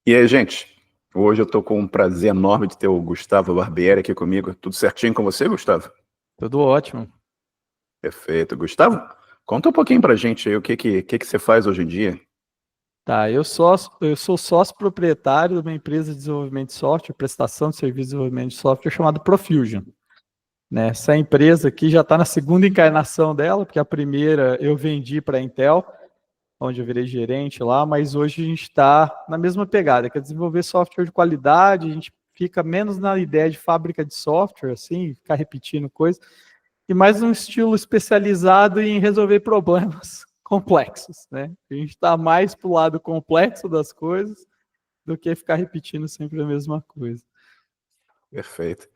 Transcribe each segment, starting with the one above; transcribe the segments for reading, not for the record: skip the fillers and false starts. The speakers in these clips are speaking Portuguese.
E aí, gente? Hoje eu tô com um prazer enorme de ter o Gustavo Barbieri aqui comigo. Tudo certinho com você, Gustavo? Tudo ótimo. Perfeito. Gustavo, conta um pouquinho pra gente aí o que você faz hoje em dia. Tá, eu sou sócio proprietário de uma empresa de desenvolvimento de software, prestação de serviço de desenvolvimento de software chamada Profusion. Né? Essa empresa aqui já está na segunda encarnação dela, porque a primeira eu vendi para a Intel, onde eu virei gerente lá, mas hoje a gente está na mesma pegada, que é desenvolver software de qualidade, a gente fica menos na ideia de fábrica de software, assim, ficar repetindo coisas, e mais um estilo especializado em resolver problemas complexos, né? A gente está mais para o lado complexo das coisas do que ficar repetindo sempre a mesma coisa. Perfeito.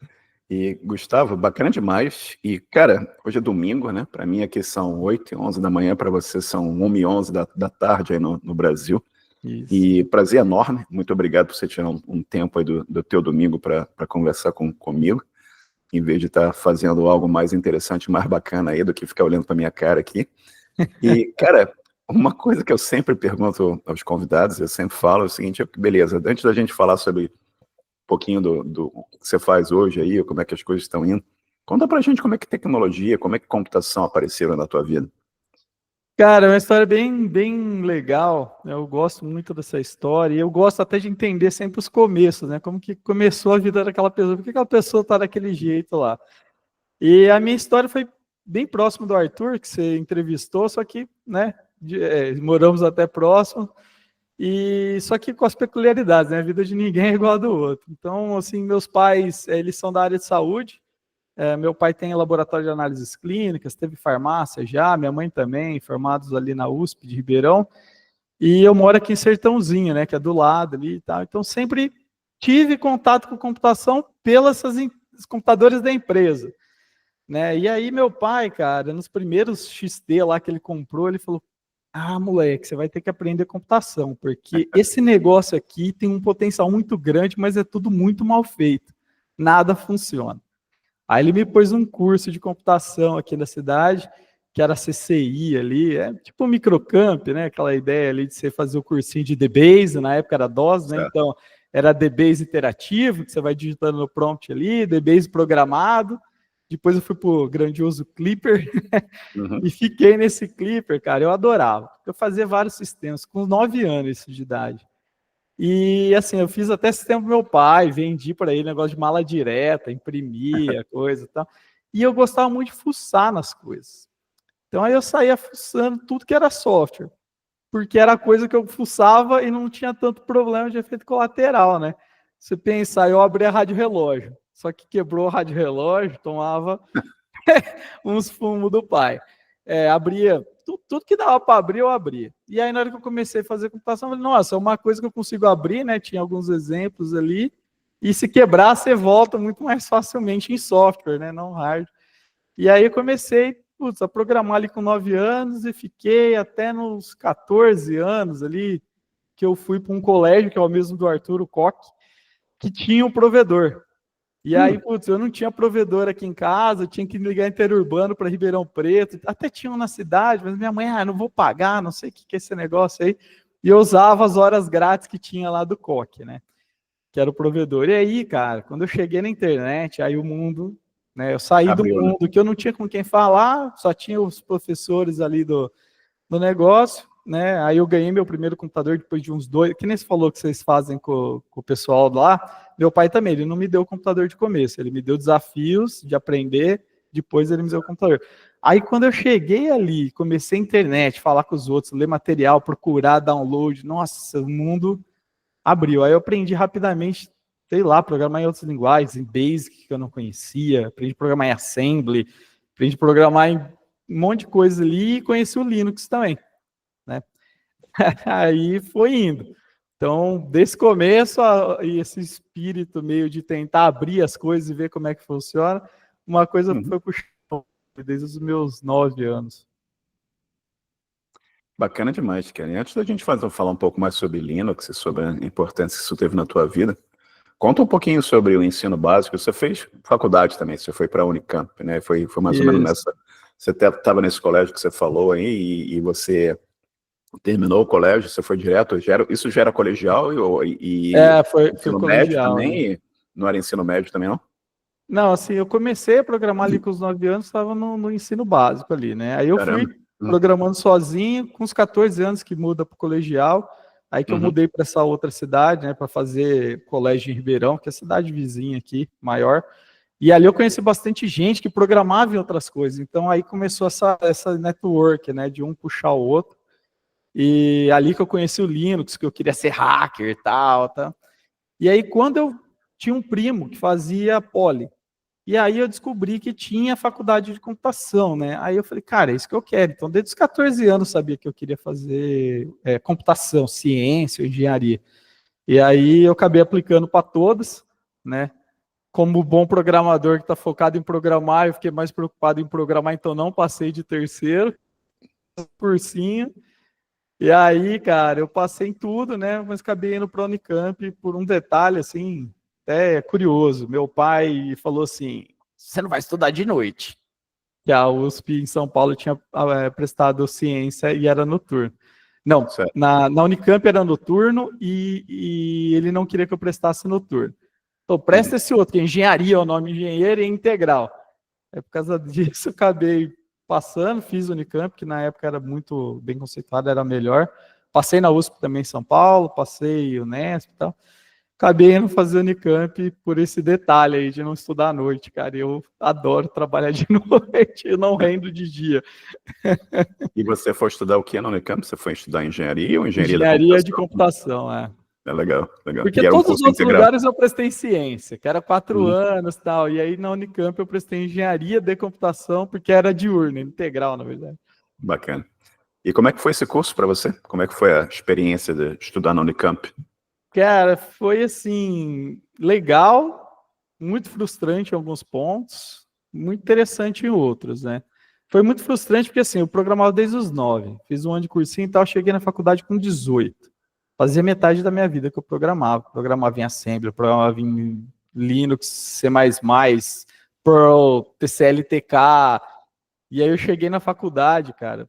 E, Gustavo, bacana demais. E, cara, hoje é domingo, né? Para mim aqui são 8h11 da manhã, para você são 1h11 da tarde aí no Brasil. Isso. E prazer enorme. Muito obrigado por você tirar um tempo aí do teu domingo para conversar comigo, em vez de estar fazendo algo mais interessante, mais bacana aí do que ficar olhando para minha cara aqui. E, cara, uma coisa que eu sempre pergunto aos convidados, eu sempre falo é o seguinte, beleza, antes da gente falar sobre um pouquinho do que você faz hoje aí, como é que as coisas estão indo, conta pra gente como é que tecnologia, como é que computação apareceram na tua vida. Cara, é uma história bem legal. Eu gosto muito dessa história e eu gosto até de entender sempre os começos, né? Como que começou a vida daquela pessoa, por que aquela pessoa tá daquele jeito lá. E a minha história foi bem próximo do Arthur, que você entrevistou, só que, né, moramos até próximo, e só que com as peculiaridades, né? A vida de ninguém é igual a do outro. Então, assim, meus pais, eles são da área de saúde. Meu pai tem laboratório de análises clínicas, teve farmácia já, minha mãe também, formados ali na USP de Ribeirão, e eu moro aqui em Sertãozinho, né, que é do lado ali e tal. Então, sempre tive contato com computação pelos computadores da empresa. Né? E aí meu pai, cara, nos primeiros XT lá que ele comprou, ele falou: "Ah, moleque, você vai ter que aprender computação, porque esse negócio aqui tem um potencial muito grande, mas é tudo muito mal feito. Nada funciona." Aí ele me pôs um curso de computação aqui na cidade, que era CCI ali, é tipo um microcamp, né? Aquela ideia ali de você fazer o cursinho de DBase, na época era DOS, né? Certo. Então era DBase interativo, que você vai digitando no prompt ali, DBase programado. Depois eu fui pro grandioso Clipper Uhum. e fiquei nesse Clipper, cara. Eu adorava. Eu fazia vários sistemas, com 9 anos de idade. E assim, eu fiz até sistema pro meu pai, vendi para ele negócio de mala direta, imprimia, coisa e tal. E eu gostava muito de fuçar nas coisas. Então aí eu saía fuçando tudo que era software, porque era coisa que eu fuçava e não tinha tanto problema de efeito colateral, né? Você pensar, eu abri a rádio relógio, só que quebrou a rádio relógio, tomava uns fumos do pai. Abria tudo que dava para abrir, eu abria. E aí, na hora que eu comecei a fazer computação, eu falei, nossa, é uma coisa que eu consigo abrir, né? Tinha alguns exemplos ali. E se quebrar, você volta muito mais facilmente em software, né? Não hard. E aí eu comecei, putz, a programar ali com 9 anos e fiquei até nos 14 anos ali, que eu fui para um colégio, que é o mesmo do Arthur, o Koch, que tinha um provedor. E aí, putz, eu não tinha provedor aqui em casa, eu tinha que ligar interurbano para Ribeirão Preto, até tinha um na cidade, mas minha mãe, não vou pagar, não sei o que é esse negócio aí. E eu usava as horas grátis que tinha lá do Coque, né? Que era o provedor. E aí, cara, quando eu cheguei na internet, aí o mundo, né? Eu saí do Abriu, né? mundo que eu não tinha com quem falar, só tinha os professores ali do negócio, né? Aí eu ganhei meu primeiro computador depois de uns 2, que nem você falou que vocês fazem com o pessoal lá. Meu pai também, ele não me deu o computador de começo, ele me deu desafios de aprender, depois ele me deu o computador. Aí quando eu cheguei ali, comecei a internet, falar com os outros, ler material, procurar download, nossa, o mundo abriu. Aí eu aprendi rapidamente, sei lá, programar em outras linguagens, em Basic que eu não conhecia, aprendi a programar em Assembly, aprendi a programar em um monte de coisa ali e conheci o Linux também, né? Aí foi indo. Então, desse começo, esse espírito meio de tentar abrir as coisas e ver como é que funciona, uma coisa Uhum. foi puxando desde os meus 9 anos. Bacana demais, cara. E antes da gente falar um pouco mais sobre Linux e sobre a importância que isso teve na tua vida, conta um pouquinho sobre o ensino básico. Você fez faculdade também, você foi para a Unicamp, né? Foi mais ou menos Isso. nessa. Você estava nesse colégio que você falou aí e você Terminou o colégio, você foi direto, isso já era colegial Foi ensino médio colegial, né? também? Não era ensino médio também, não? Não, assim, eu comecei a programar ali com os 9 anos, estava no ensino básico ali, né? Aí eu Caramba. fui programando sozinho, com os 14 anos que muda para o colegial, aí que eu mudei para essa outra cidade, né, para fazer colégio em Ribeirão, que é a cidade vizinha aqui, maior. E ali eu conheci bastante gente que programava em outras coisas. Então aí começou essa network, né, de um puxar o outro. E ali que eu conheci o Linux, que eu queria ser hacker e tal, tá? E aí quando eu tinha um primo que fazia poli, e aí eu descobri que tinha faculdade de computação, né? Aí eu falei, cara, é isso que eu quero. Então, desde os 14 anos, eu sabia que eu queria fazer computação, ciência, engenharia. E aí eu acabei aplicando para todas, né? Como bom programador que está focado em programar, eu fiquei mais preocupado em programar, então não passei de terceiro, cursinho. E aí, cara, eu passei em tudo, né? Mas acabei indo para a Unicamp por um detalhe, assim, até curioso. Meu pai falou assim, você não vai estudar de noite. Que a USP em São Paulo tinha prestado ciência e era noturno. Não, na Unicamp era noturno e ele não queria que eu prestasse noturno. Então, presta esse outro, que é engenharia, é o nome engenheiro e integral. Por causa disso, eu acabei passando, fiz Unicamp, que na época era muito bem conceituado, era melhor. Passei na USP também em São Paulo, passei Unesp e tal. Acabei indo fazer Unicamp por esse detalhe aí de não estudar à noite, cara. Eu adoro trabalhar de noite, eu não rendo de dia. E você foi estudar o que na Unicamp? Você foi estudar engenharia ou engenharia da Engenharia de computação? computação, é. É legal, legal. Porque E era um todos os curso outros integral? lugares eu prestei ciência, que era 4 anos e tal. E aí na Unicamp eu prestei engenharia de computação, porque era diurno, integral, na verdade. Bacana. E como é que foi esse curso para você? Como é que foi a experiência de estudar na Unicamp? Cara, foi assim, legal, muito frustrante em alguns pontos, muito interessante em outros, né? Foi muito frustrante porque assim, eu programava desde os 9, fiz um ano de cursinho e tal, cheguei na faculdade com 18. Fazia metade da minha vida que eu programava em Assembly, programava em Linux, C++, Perl, TCL/TK, e aí eu cheguei na faculdade, cara,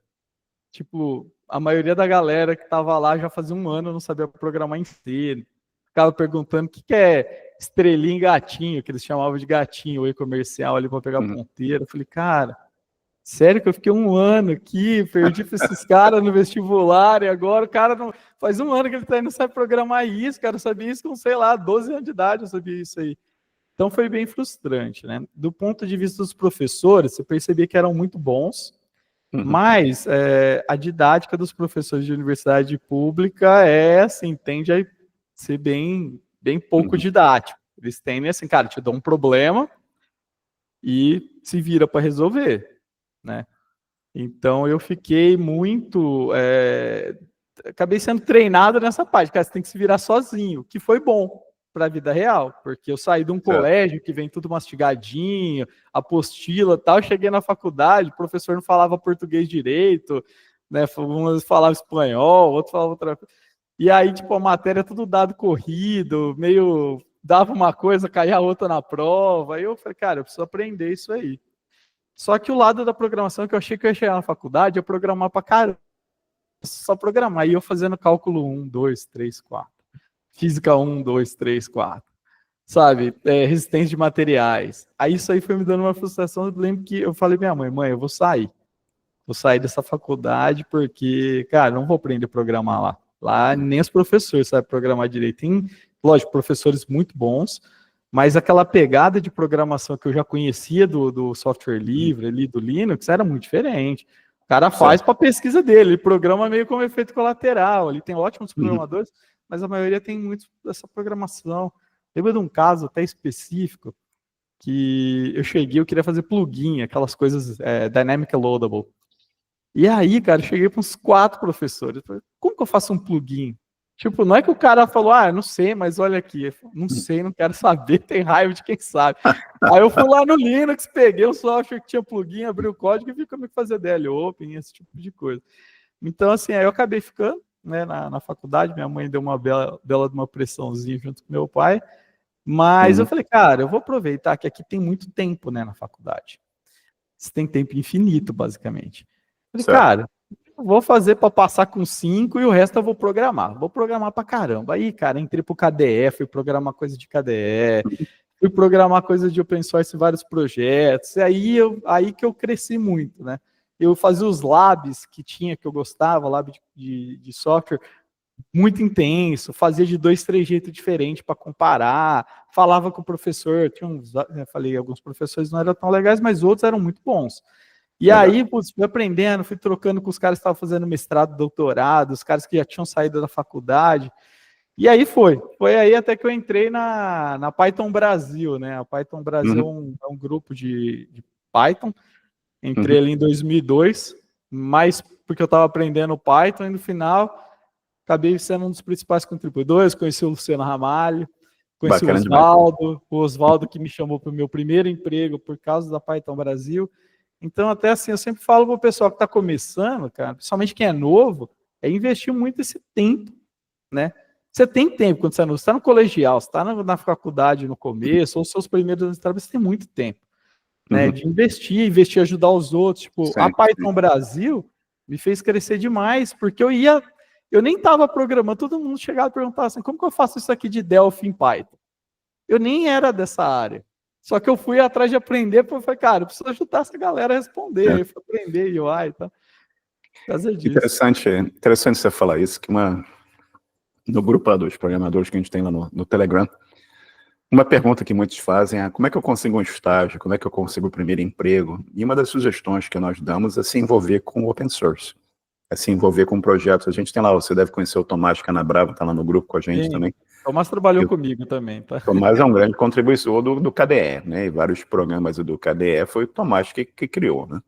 tipo, a maioria da galera que tava lá já fazia um ano, não sabia programar em C. Ficava perguntando o que é estrelinha e gatinho, que eles chamavam de gatinho, o e-comercial ali para pegar ponteiro. Eu falei, cara, sério que eu fiquei um ano aqui, perdi para esses caras no vestibular, e agora o cara não. Faz um ano que ele tá aí, não sabe programar isso, cara. Eu sabia isso com, sei lá, 12 anos de idade, eu sabia isso aí. Então foi bem frustrante, né? Do ponto de vista dos professores, você percebia que eram muito bons, mas a didática dos professores de universidade pública assim, tende a ser bem pouco didático. Eles tendem assim, cara, te dão um problema e se vira para resolver, né? Então eu fiquei muito, acabei sendo treinado nessa parte, cara, você tem que se virar sozinho, que foi bom para a vida real, porque eu saí de um colégio que vem tudo mastigadinho, apostila e tal, cheguei na faculdade, o professor não falava português direito, né? Uns falavam espanhol, outros falavam outra coisa. E aí, tipo, a matéria tudo dado corrido, meio dava uma coisa, caía outra na prova. Aí eu falei, cara, eu preciso aprender isso aí. Só que o lado da programação que eu achei que eu ia chegar na faculdade é programar pra caramba. Só programar. E eu fazendo cálculo 1, 2, 3, 4. Física 1, 2, 3, 4. Sabe? Resistência de materiais. Aí isso aí foi me dando uma frustração. Eu lembro que eu falei pra minha mãe, eu vou sair. Vou sair dessa faculdade porque, cara, não vou aprender a programar lá. Lá nem os professores sabem programar direito. Tem, lógico, professores muito bons, mas aquela pegada de programação que eu já conhecia do software livre, ali do Linux, era muito diferente. O cara faz para a pesquisa dele, ele programa meio como efeito colateral. Ele tem ótimos programadores, mas a maioria tem muito dessa programação. Lembro de um caso até específico que eu cheguei, eu queria fazer plugin, aquelas coisas dynamic loadable. E aí, cara, eu cheguei para uns 4 professores. Falei, como que eu faço um plugin? Tipo, não é que o cara falou, não sei, mas olha aqui. Eu falei, não sei, não quero saber, tem raiva de quem sabe. Aí eu fui lá no Linux, peguei o software que tinha plugin, abri o código e vi como é que fazer DL Open, esse tipo de coisa. Então, assim, aí eu acabei ficando, né, na faculdade. Minha mãe deu uma bela de uma pressãozinha junto com meu pai. Mas eu falei, cara, eu vou aproveitar que aqui tem muito tempo, né, na faculdade. Você tem tempo infinito, basicamente. Falei, cara, vou fazer para passar com 5 e o resto eu vou programar. Vou programar para caramba. Aí, cara, entrei pro KDE, fui programar coisa de KDE, fui programar coisa de open source em vários projetos. E aí que eu cresci muito, né? Eu fazia os labs que eu gostava, lab de software, muito intenso, fazia de 2, 3 jeitos diferentes para comparar, falava com o professor, falei, alguns professores não eram tão legais, mas outros eram muito bons. E Legal. aí, putz, fui aprendendo, fui trocando com os caras que estavam fazendo mestrado, doutorado, os caras que já tinham saído da faculdade. E aí foi aí até que eu entrei na Python Brasil, né? A Python Brasil é um grupo de Python. Entrei ali em 2002, mas porque eu estava aprendendo Python e no final acabei sendo um dos principais contribuidores, conheci o Luciano Ramalho, conheci o Oswaldo que me chamou para o meu primeiro emprego por causa da Python Brasil. Então, até assim, eu sempre falo para o pessoal que está começando, cara, principalmente quem é novo, é investir muito esse tempo, né? Você tem tempo quando você é novo, você está no colegial, você está na faculdade no começo, ou seus primeiros anos de trabalho, você tem muito tempo, né? De investir, ajudar os outros. Tipo, a Python Brasil me fez crescer demais, porque eu nem estava programando, todo mundo chegava e perguntava assim, como que eu faço isso aqui de Delphi em Python? Eu nem era dessa área. Só que eu fui atrás de aprender, porque eu falei, cara, eu preciso ajudar essa galera a responder. Aí eu fui aprender UI e tal. Por causa disso. Interessante você falar isso, que no grupo dos programadores que a gente tem lá no Telegram, uma pergunta que muitos fazem é como é que eu consigo um estágio, como é que eu consigo o primeiro emprego? E uma das sugestões que nós damos é se envolver com o open source. É se envolver com projetos. A gente tem lá, você deve conhecer o Tomás Canabrava, está lá no grupo com a gente também. O Tomás trabalhou comigo também, tá? Tomás é um grande contribuidor do KDE, né? E vários programas do KDE foi o Tomás que criou, né?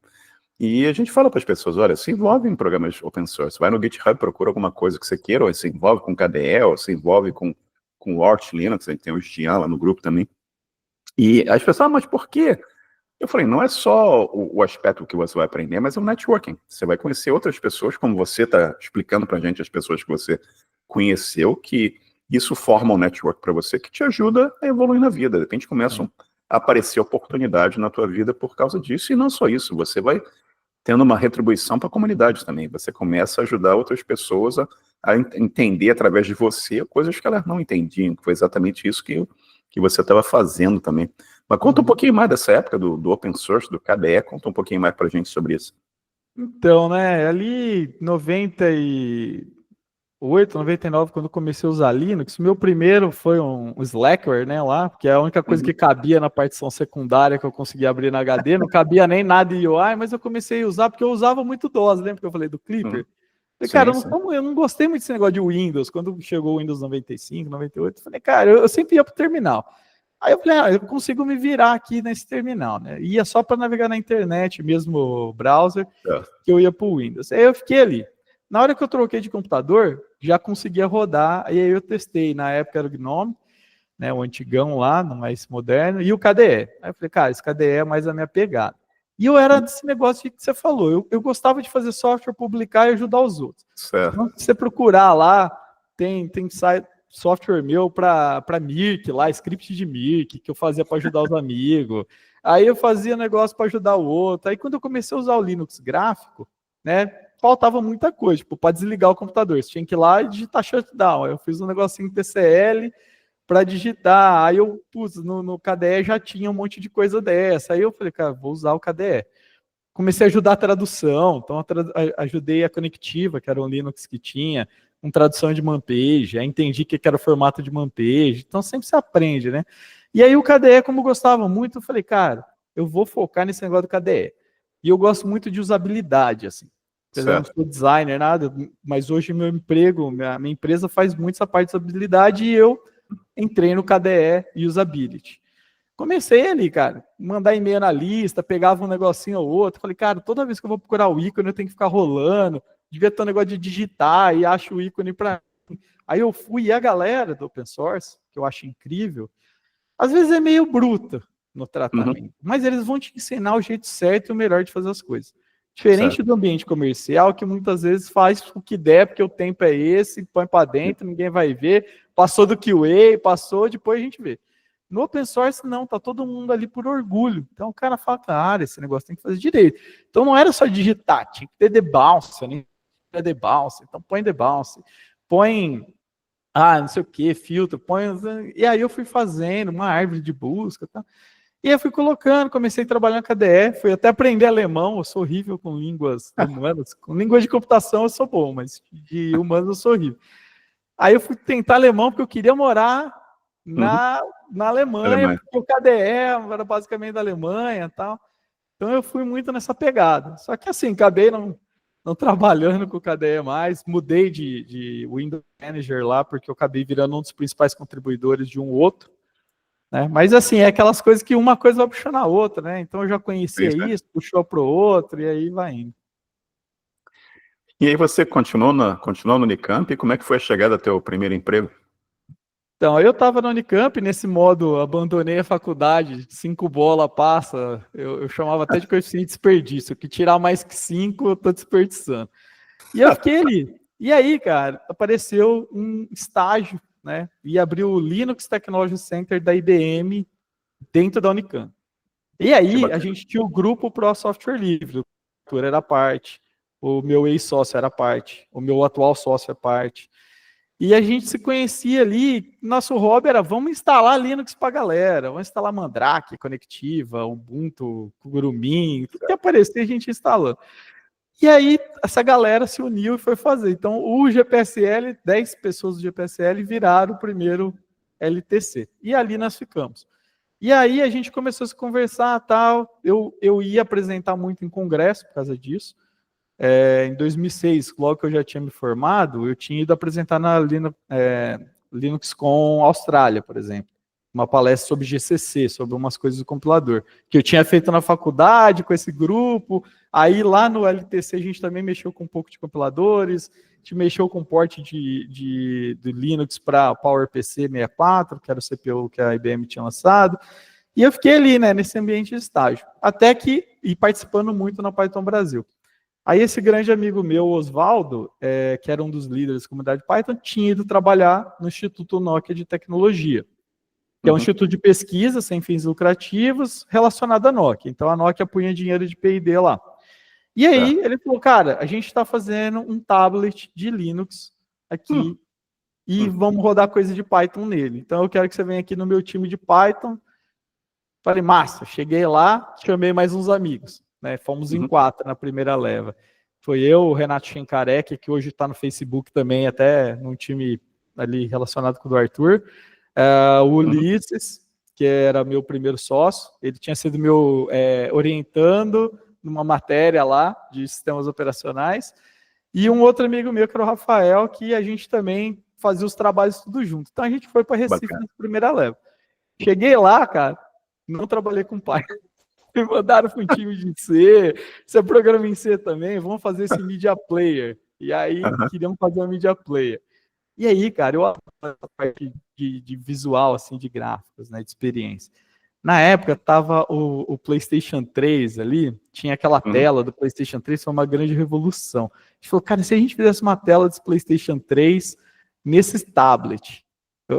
E a gente fala para as pessoas, olha, se envolve em programas open source, vai no GitHub, procura alguma coisa que você queira, ou se envolve com KDE, ou se envolve com o Arch Linux, a gente tem o Jean lá no grupo também. E as pessoas, mas por quê? Eu falei, não é só o aspecto que você vai aprender, mas é o networking. Você vai conhecer outras pessoas, como você está explicando para a gente, as pessoas que você conheceu, que isso forma um network para você que te ajuda a evoluir na vida. De repente começam a aparecer oportunidades na tua vida por causa disso, e não só isso, você vai tendo uma retribuição para a comunidade também. Você começa a ajudar outras pessoas a entender através de você coisas que elas não entendiam, que foi exatamente isso que você estava fazendo também. Mas conta um pouquinho mais dessa época do open source, do KDE, conta um pouquinho mais para a gente sobre isso. Então, né, ali 98, 99, quando eu comecei a usar Linux, meu primeiro foi um Slackware, né, lá, que é a única coisa que cabia na partição secundária que eu consegui abrir na HD, não cabia nem nada em UI, mas eu comecei a usar porque eu usava muito DOS, lembra que eu falei do Clipper? Falei, cara, eu não gostei muito desse negócio de Windows, quando chegou o Windows 95, 98, eu falei, cara, eu sempre ia pro terminal. Aí eu falei, eu consigo me virar aqui nesse terminal, né? Ia só para navegar na internet, mesmo browser, que eu ia para o Windows. Aí eu fiquei ali. Na hora que eu troquei de computador, já conseguia rodar, e aí eu testei. Na época era o GNOME, né, o antigão lá, no mais moderno, e o KDE. Aí eu falei, cara, esse KDE é mais a minha pegada. E eu era desse negócio que você falou. Eu gostava de fazer software, publicar e ajudar os outros. Então, se você procurar lá, tem site, software meu para Mirk, lá, script de Mirk, que eu fazia para ajudar os amigos. Aí eu fazia negócio para ajudar o outro. Aí quando eu comecei a usar o Linux gráfico, né, faltava muita coisa, tipo, para desligar o computador. Você tinha que ir lá e digitar shutdown. Aí eu fiz um negocinho TCL para digitar. Aí eu pus no KDE já tinha um monte de coisa dessa. Aí eu falei, cara, vou usar o KDE. Comecei a ajudar a tradução, então ajudei a Conectiva, que era um Linux que tinha, com tradução de manpage, aí entendi o que era o formato de manpage, então sempre se aprende, né? E aí o KDE, como eu gostava muito, eu falei, cara, eu vou focar nesse negócio do KDE. E eu gosto muito de usabilidade, assim. Apesar de não sou designer, nada, mas hoje meu emprego, minha empresa faz muito essa parte de usabilidade e eu entrei no KDE Usability. Comecei ali, cara, mandar e-mail na lista, pegava um negocinho ou outro, falei, cara, toda vez que eu vou procurar o ícone eu tenho que ficar rolando, devia ter um negócio de digitar e acho o ícone para mim. Aí eu fui, e a galera do open source, que eu acho incrível, às vezes é meio bruta no tratamento, mas eles vão te ensinar o jeito certo e o melhor de fazer as coisas. Diferente do ambiente comercial, que muitas vezes faz o que der, porque o tempo é esse, põe para dentro, ninguém vai ver, passou do QA, passou, depois a gente vê. No open source, não, tá todo mundo ali por orgulho. Então o cara fala, cara, esse negócio tem que fazer direito. Então não era só digitar, tinha que ter debounce, né? debounce, então põe debounce, põe, não sei o que, filtro, põe... E aí eu fui fazendo uma árvore de busca, tá? E aí eu fui colocando, comecei a trabalhar na KDE, fui até aprender alemão, eu sou horrível com línguas humanas, com línguas de computação eu sou bom, mas de humanas eu sou horrível. Aí eu fui tentar alemão porque eu queria morar na Alemanha, porque o KDE era basicamente da Alemanha e tal. Então eu fui muito nessa pegada. Só que assim, acabei não trabalhando com o KDE mais, mudei de Windows Manager lá, porque eu acabei virando um dos principais contribuidores de um outro. Né? Mas assim, é aquelas coisas que uma coisa vai puxando a outra, né? Então eu já conhecia isso, puxou para o outro, e aí vai indo. E aí você continuou no Unicamp, e como é que foi a chegada ao teu primeiro emprego? Então, eu estava na Unicamp, nesse modo, abandonei a faculdade, 5 bola passa, eu chamava até de coeficiente de desperdício, que tirar mais que 5, eu tô desperdiçando. E eu fiquei ali. E aí, cara, apareceu um estágio, né, e abriu o Linux Technology Center da IBM dentro da Unicamp. E aí, a gente tinha o grupo Pro Software Livre, o doutor era parte, o meu ex-sócio era parte, o meu atual sócio é parte. E a gente se conhecia ali, nosso hobby era, vamos instalar Linux pra galera, vamos instalar Mandrake, Conectiva, Ubuntu, Kugurumin, tudo que aparecer a gente instalando. E aí essa galera se uniu e foi fazer. Então o GPSL, 10 pessoas do GPSL viraram o primeiro LTC. E ali nós ficamos. E aí a gente começou a se conversar, tal, eu ia apresentar muito em congresso por causa disso. Em 2006, logo que eu já tinha me formado, eu tinha ido apresentar na LinuxCon Austrália, por exemplo, uma palestra sobre GCC, sobre umas coisas do compilador, que eu tinha feito na faculdade com esse grupo. Aí lá no LTC a gente também mexeu com um pouco de compiladores, a gente mexeu com porte de Linux para PowerPC 64, que era o CPU que a IBM tinha lançado. E eu fiquei ali, né, nesse ambiente de estágio, até que, e participando muito na Python Brasil. Aí esse grande amigo meu, Oswaldo, que era um dos líderes da comunidade Python, tinha ido trabalhar no Instituto Nokia de Tecnologia, que é um instituto de pesquisa sem fins lucrativos relacionado à Nokia. Então a Nokia punha dinheiro de P&D lá. E aí ele falou, cara, a gente está fazendo um tablet de Linux aqui e vamos rodar coisa de Python nele. Então eu quero que você venha aqui no meu time de Python. Falei, massa, cheguei lá, chamei mais uns amigos. Né, fomos em 4 na primeira leva. Foi eu, o Renato Schenkarek, que hoje está no Facebook também, até num time ali relacionado com o do Arthur. O Ulisses, que era meu primeiro sócio, ele tinha sido meu orientando numa matéria lá de sistemas operacionais. E um outro amigo meu, que era o Rafael, que a gente também fazia os trabalhos tudo junto. Então a gente foi para Recife na primeira leva. Cheguei lá, cara, não trabalhei com Python. Me mandaram para um time de C, você programa em C também, vamos fazer esse Media Player. E aí, queriam fazer um Media Player. E aí, cara, eu adoro essa parte de visual, assim, de gráficos, né, de experiência. Na época, tava o PlayStation 3 ali, tinha aquela tela do PlayStation 3, foi uma grande revolução. A gente falou, cara, se a gente fizesse uma tela desse PlayStation 3 nesse tablet...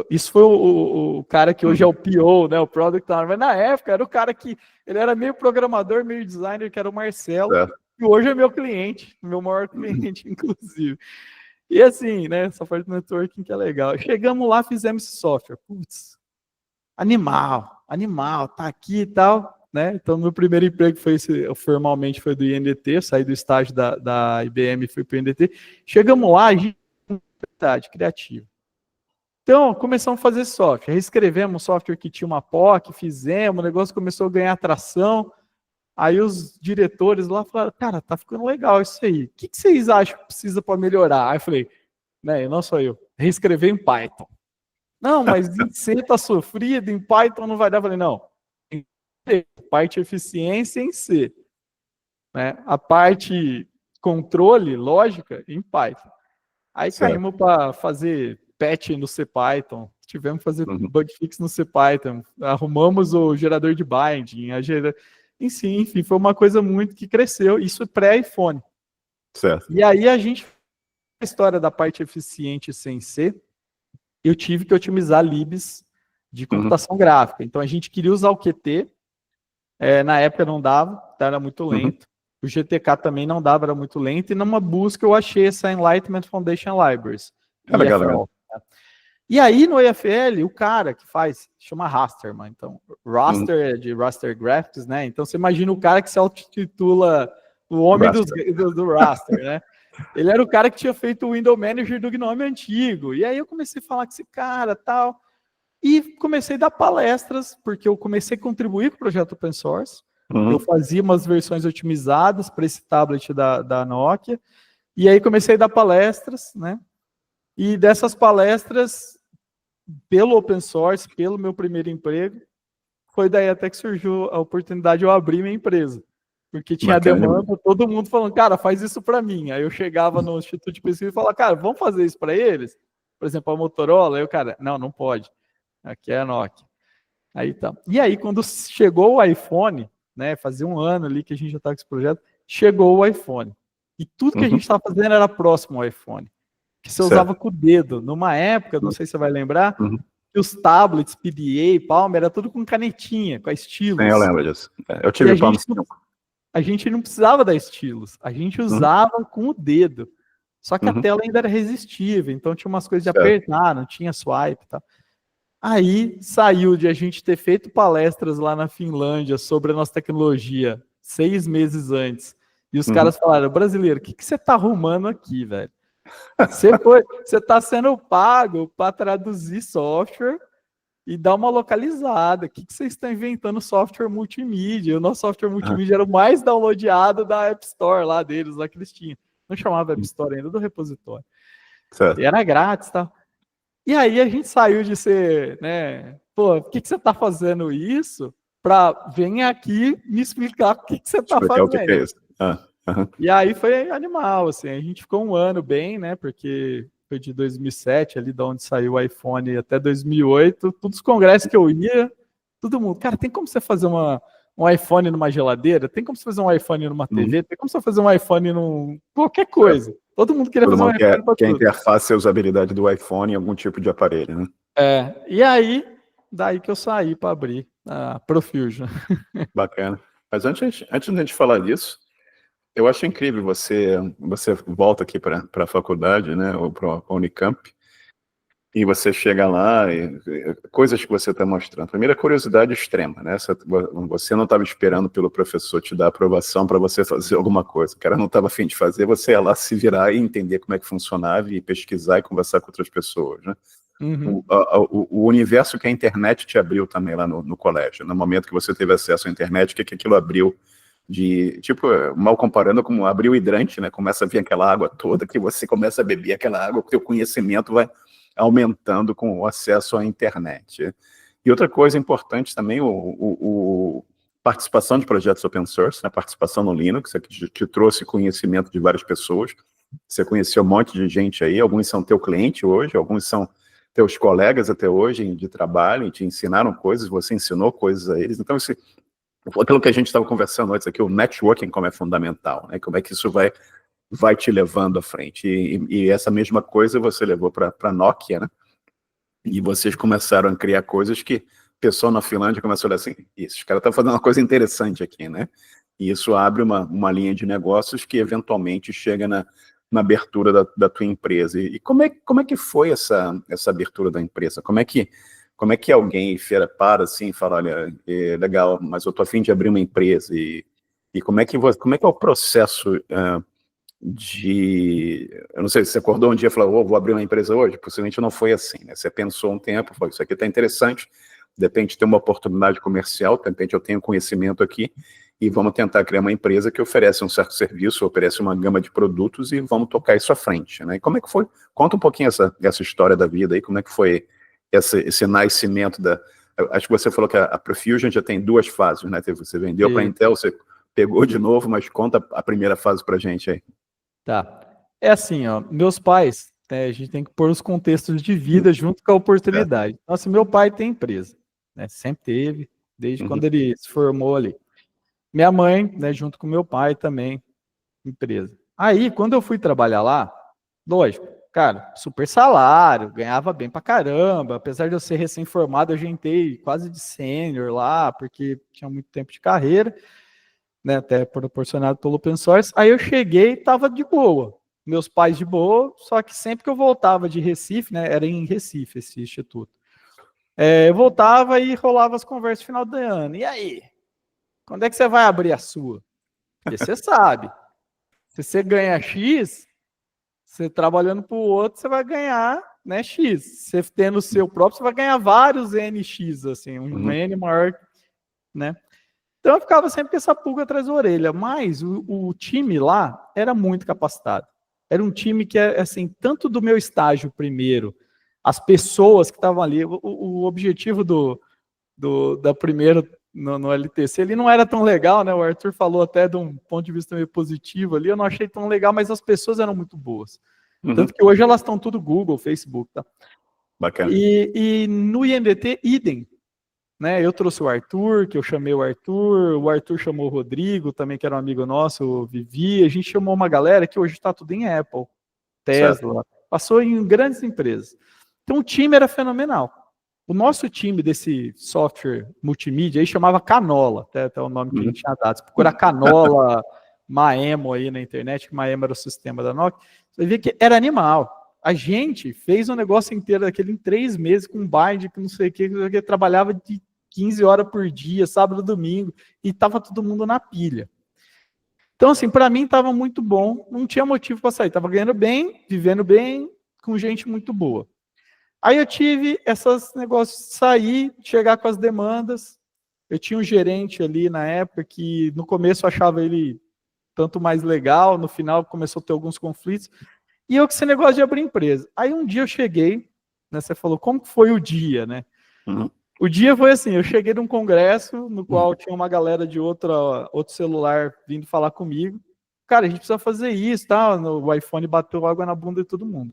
Isso foi o cara que hoje é o PO, né, o Product Owner, mas na época era o cara que ele era meio programador, meio designer, que era o Marcelo, e hoje é meu cliente, meu maior cliente, inclusive. E assim, né, essa parte do networking que é legal. Chegamos lá, fizemos esse software. Putz, animal, tá aqui e tal, né? Então, meu primeiro emprego foi formalmente foi do INDT, eu saí do estágio da IBM e fui para o INDT. Chegamos lá, a gente criativa. Então, começamos a fazer software. Reescrevemos um software que tinha uma POC, fizemos, o negócio começou a ganhar atração. Aí os diretores lá falaram, cara, tá ficando legal isso aí. O que vocês acham que precisa para melhorar? Aí eu falei, né, não sou eu. Reescrever em Python. Não, mas em C tá sofrido, em Python não vai dar. Eu falei, não. Parte eficiência em C. Né? A parte controle, lógica, em Python. Aí caímos para fazer patch no CPython, tivemos que fazer bug fix no CPython, arrumamos o gerador de binding, enfim, foi uma coisa muito que cresceu, isso pré-iPhone. Certo. E aí a gente, a história da parte eficiente sem C, eu tive que otimizar libs de computação gráfica. Então a gente queria usar o Qt, na época não dava, era muito lento. O GTK também não dava, era muito lento, e numa busca eu achei essa Enlightenment Foundation Libraries. Legal. E aí no EFL, o cara que faz, chama Rasterman, então, Raster é de Raster Graphics, né? Então você imagina o cara que se auto-titula o homem do Raster, né? Ele era o cara que tinha feito o Window Manager do GNOME antigo. E aí eu comecei a falar com esse cara tal. E comecei a dar palestras, porque eu comecei a contribuir com o projeto open source. Eu fazia umas versões otimizadas para esse tablet da Nokia. E aí comecei a dar palestras, né? E dessas palestras, pelo open source, pelo meu primeiro emprego, foi daí até que surgiu a oportunidade de eu abrir minha empresa. Porque tinha demanda, todo mundo falando, cara, faz isso para mim. Aí eu chegava no Instituto de Pesquisa e falava, cara, vamos fazer isso para eles? Por exemplo, a Motorola. Aí o cara, não pode. Aqui é a Nokia. Aí tá. E aí, quando chegou o iPhone, né, fazia um ano ali que a gente já estava com esse projeto, chegou o iPhone. E tudo que a gente estava fazendo era próximo ao iPhone. Que você usava com o dedo. Numa época, não sei se você vai lembrar, que os tablets, PDA, Palm, era tudo com canetinha, com a stylus. Eu lembro disso. Eu tive Palm. A gente não precisava da stylus, a gente usava com o dedo. Só que a tela ainda era resistível, então tinha umas coisas de apertar, não tinha swipe e tal. Aí saiu de a gente ter feito palestras lá na Finlândia sobre a nossa tecnologia 6 meses antes. E os caras falaram, brasileiro, o que você tá arrumando aqui, velho? Você tá sendo pago para traduzir software e dar uma localizada. O que vocês estão inventando software multimídia? O nosso software multimídia era o mais downloadado da App Store lá deles, lá que eles tinham. Não chamava App Store ainda, do repositório. E era grátis, tá? E aí a gente saiu de ser, né? Pô, por que você tá fazendo isso? Para vir aqui me explicar o que você tá fazendo. O que é isso? E aí foi animal, assim, a gente ficou um ano bem, né, porque foi de 2007, ali de onde saiu o iPhone, até 2008, todos os congressos que eu ia, todo mundo, cara, tem como você fazer um iPhone numa geladeira? Tem como você fazer um iPhone numa TV? Tem como você fazer um iPhone num... qualquer coisa. Todo mundo queria fazer um iPhone pra tudo. Que a interface e a usabilidade do iPhone em algum tipo de aparelho, né? E aí, daí que eu saí para abrir a Profusion. Bacana. Mas antes de a gente falar disso, eu acho incrível você volta aqui para a faculdade, né, ou para a Unicamp, e você chega lá e coisas que você está mostrando. Primeira, curiosidade extrema, né? Você não estava esperando pelo professor te dar aprovação para você fazer alguma coisa. O cara não estava a fim de fazer, você ia lá se virar e entender como é que funcionava e pesquisar e conversar com outras pessoas, né? O universo que a internet te abriu também lá no colégio. No momento que você teve acesso à internet, o que aquilo abriu de, tipo, mal comparando, como abriu o hidrante, né? Começa a vir aquela água toda, que você começa a beber aquela água, o teu conhecimento vai aumentando com o acesso à internet. E outra coisa importante também, participação de projetos open source, né? Participação no Linux, que te trouxe conhecimento de várias pessoas. Você conheceu um monte de gente aí, alguns são teu cliente hoje, alguns são teus colegas até hoje de trabalho, e te ensinaram coisas, você ensinou coisas a eles. Então, aquilo que a gente estava conversando antes aqui, o networking como é fundamental, né? Como é que isso vai te levando à frente. E essa mesma coisa você levou para a Nokia, né? E vocês começaram a criar coisas que o pessoal na Finlândia começou a olhar assim, esse cara está fazendo uma coisa interessante aqui, né? E isso abre uma linha de negócios que eventualmente chega na abertura da tua empresa. E como é que foi essa abertura da empresa? Como é que alguém para assim e fala, olha, legal, mas eu tô a fim de abrir uma empresa, e como é que é o processo eu não sei, você acordou um dia e falou, vou abrir uma empresa hoje? Possivelmente não foi assim, né? Você pensou um tempo, falou, isso aqui está interessante, de repente tem uma oportunidade comercial, de repente eu tenho conhecimento aqui, e vamos tentar criar uma empresa que oferece um certo serviço, oferece uma gama de produtos, e vamos tocar isso à frente, né? E como é que foi? Conta um pouquinho essa história da vida aí, como é que foi esse nascimento acho que você falou que a Profusion já tem 2 fases, né? Você vendeu para a Intel, você pegou de novo, mas conta a primeira fase para a gente aí. Tá. É assim, ó, meus pais, né, a gente tem que pôr os contextos de vida junto com a oportunidade. Então, assim, meu pai tem empresa, né? Sempre teve, desde quando ele se formou ali. Minha mãe, né, junto com meu pai também, empresa. Aí, quando eu fui trabalhar lá, lógico, cara, super salário, ganhava bem pra caramba, apesar de eu ser recém-formado, eu já entrei quase de sênior lá, porque tinha muito tempo de carreira. né, até proporcionado pelo open source. Aí eu cheguei e estava de boa. Meus pais de boa, só que sempre que eu voltava de Recife, né, era em Recife esse instituto, eu voltava e rolava as conversas no final do ano. E aí? Quando é que você vai abrir a sua? Porque você sabe, se você ganha X, você trabalhando para o outro, você vai ganhar, né, X. Você tendo o seu próprio, você vai ganhar vários NX, assim, um N maior, né? Então eu ficava sempre com essa pulga atrás da orelha, mas o time lá era muito capacitado. Era um time que, assim, tanto do meu estágio primeiro, as pessoas que estavam ali, o objetivo da primeira no LTC, ele não era tão legal, né? O Arthur falou até de um ponto de vista meio positivo ali, eu não achei tão legal, mas as pessoas eram muito boas. Tanto que hoje elas estão tudo Google, Facebook, tá? Bacana. E no IMDT, idem. Né, eu trouxe o Arthur, que eu chamei o Arthur chamou o Rodrigo, também que era um amigo nosso, o Vivi, a gente chamou uma galera que hoje está tudo em Apple, Tesla, certo. Passou em grandes empresas. Então o time era fenomenal. O nosso time desse software multimídia aí chamava Canola, até o nome que a gente tinha dado. Se procurar Canola, Maemo aí na internet, que Maemo era o sistema da Nokia, você vê que era animal. A gente fez um negócio inteiro daquele em 3 meses, com bind, que não sei o que, trabalhava de 15 horas por dia, sábado, domingo, e estava todo mundo na pilha. Então, assim, para mim estava muito bom, não tinha motivo para sair, estava ganhando bem, vivendo bem, com gente muito boa. Aí eu tive esses negócios de sair, chegar com as demandas. Eu tinha um gerente ali na época que no começo eu achava ele tanto mais legal, no final começou a ter alguns conflitos. E eu com esse negócio de abrir empresa. Aí um dia eu cheguei, né, você falou, como foi o dia, né? O dia foi assim, eu cheguei num congresso no qual tinha uma galera de outro celular vindo falar comigo. Cara, a gente precisa fazer isso, tá? O iPhone bateu água na bunda de todo mundo.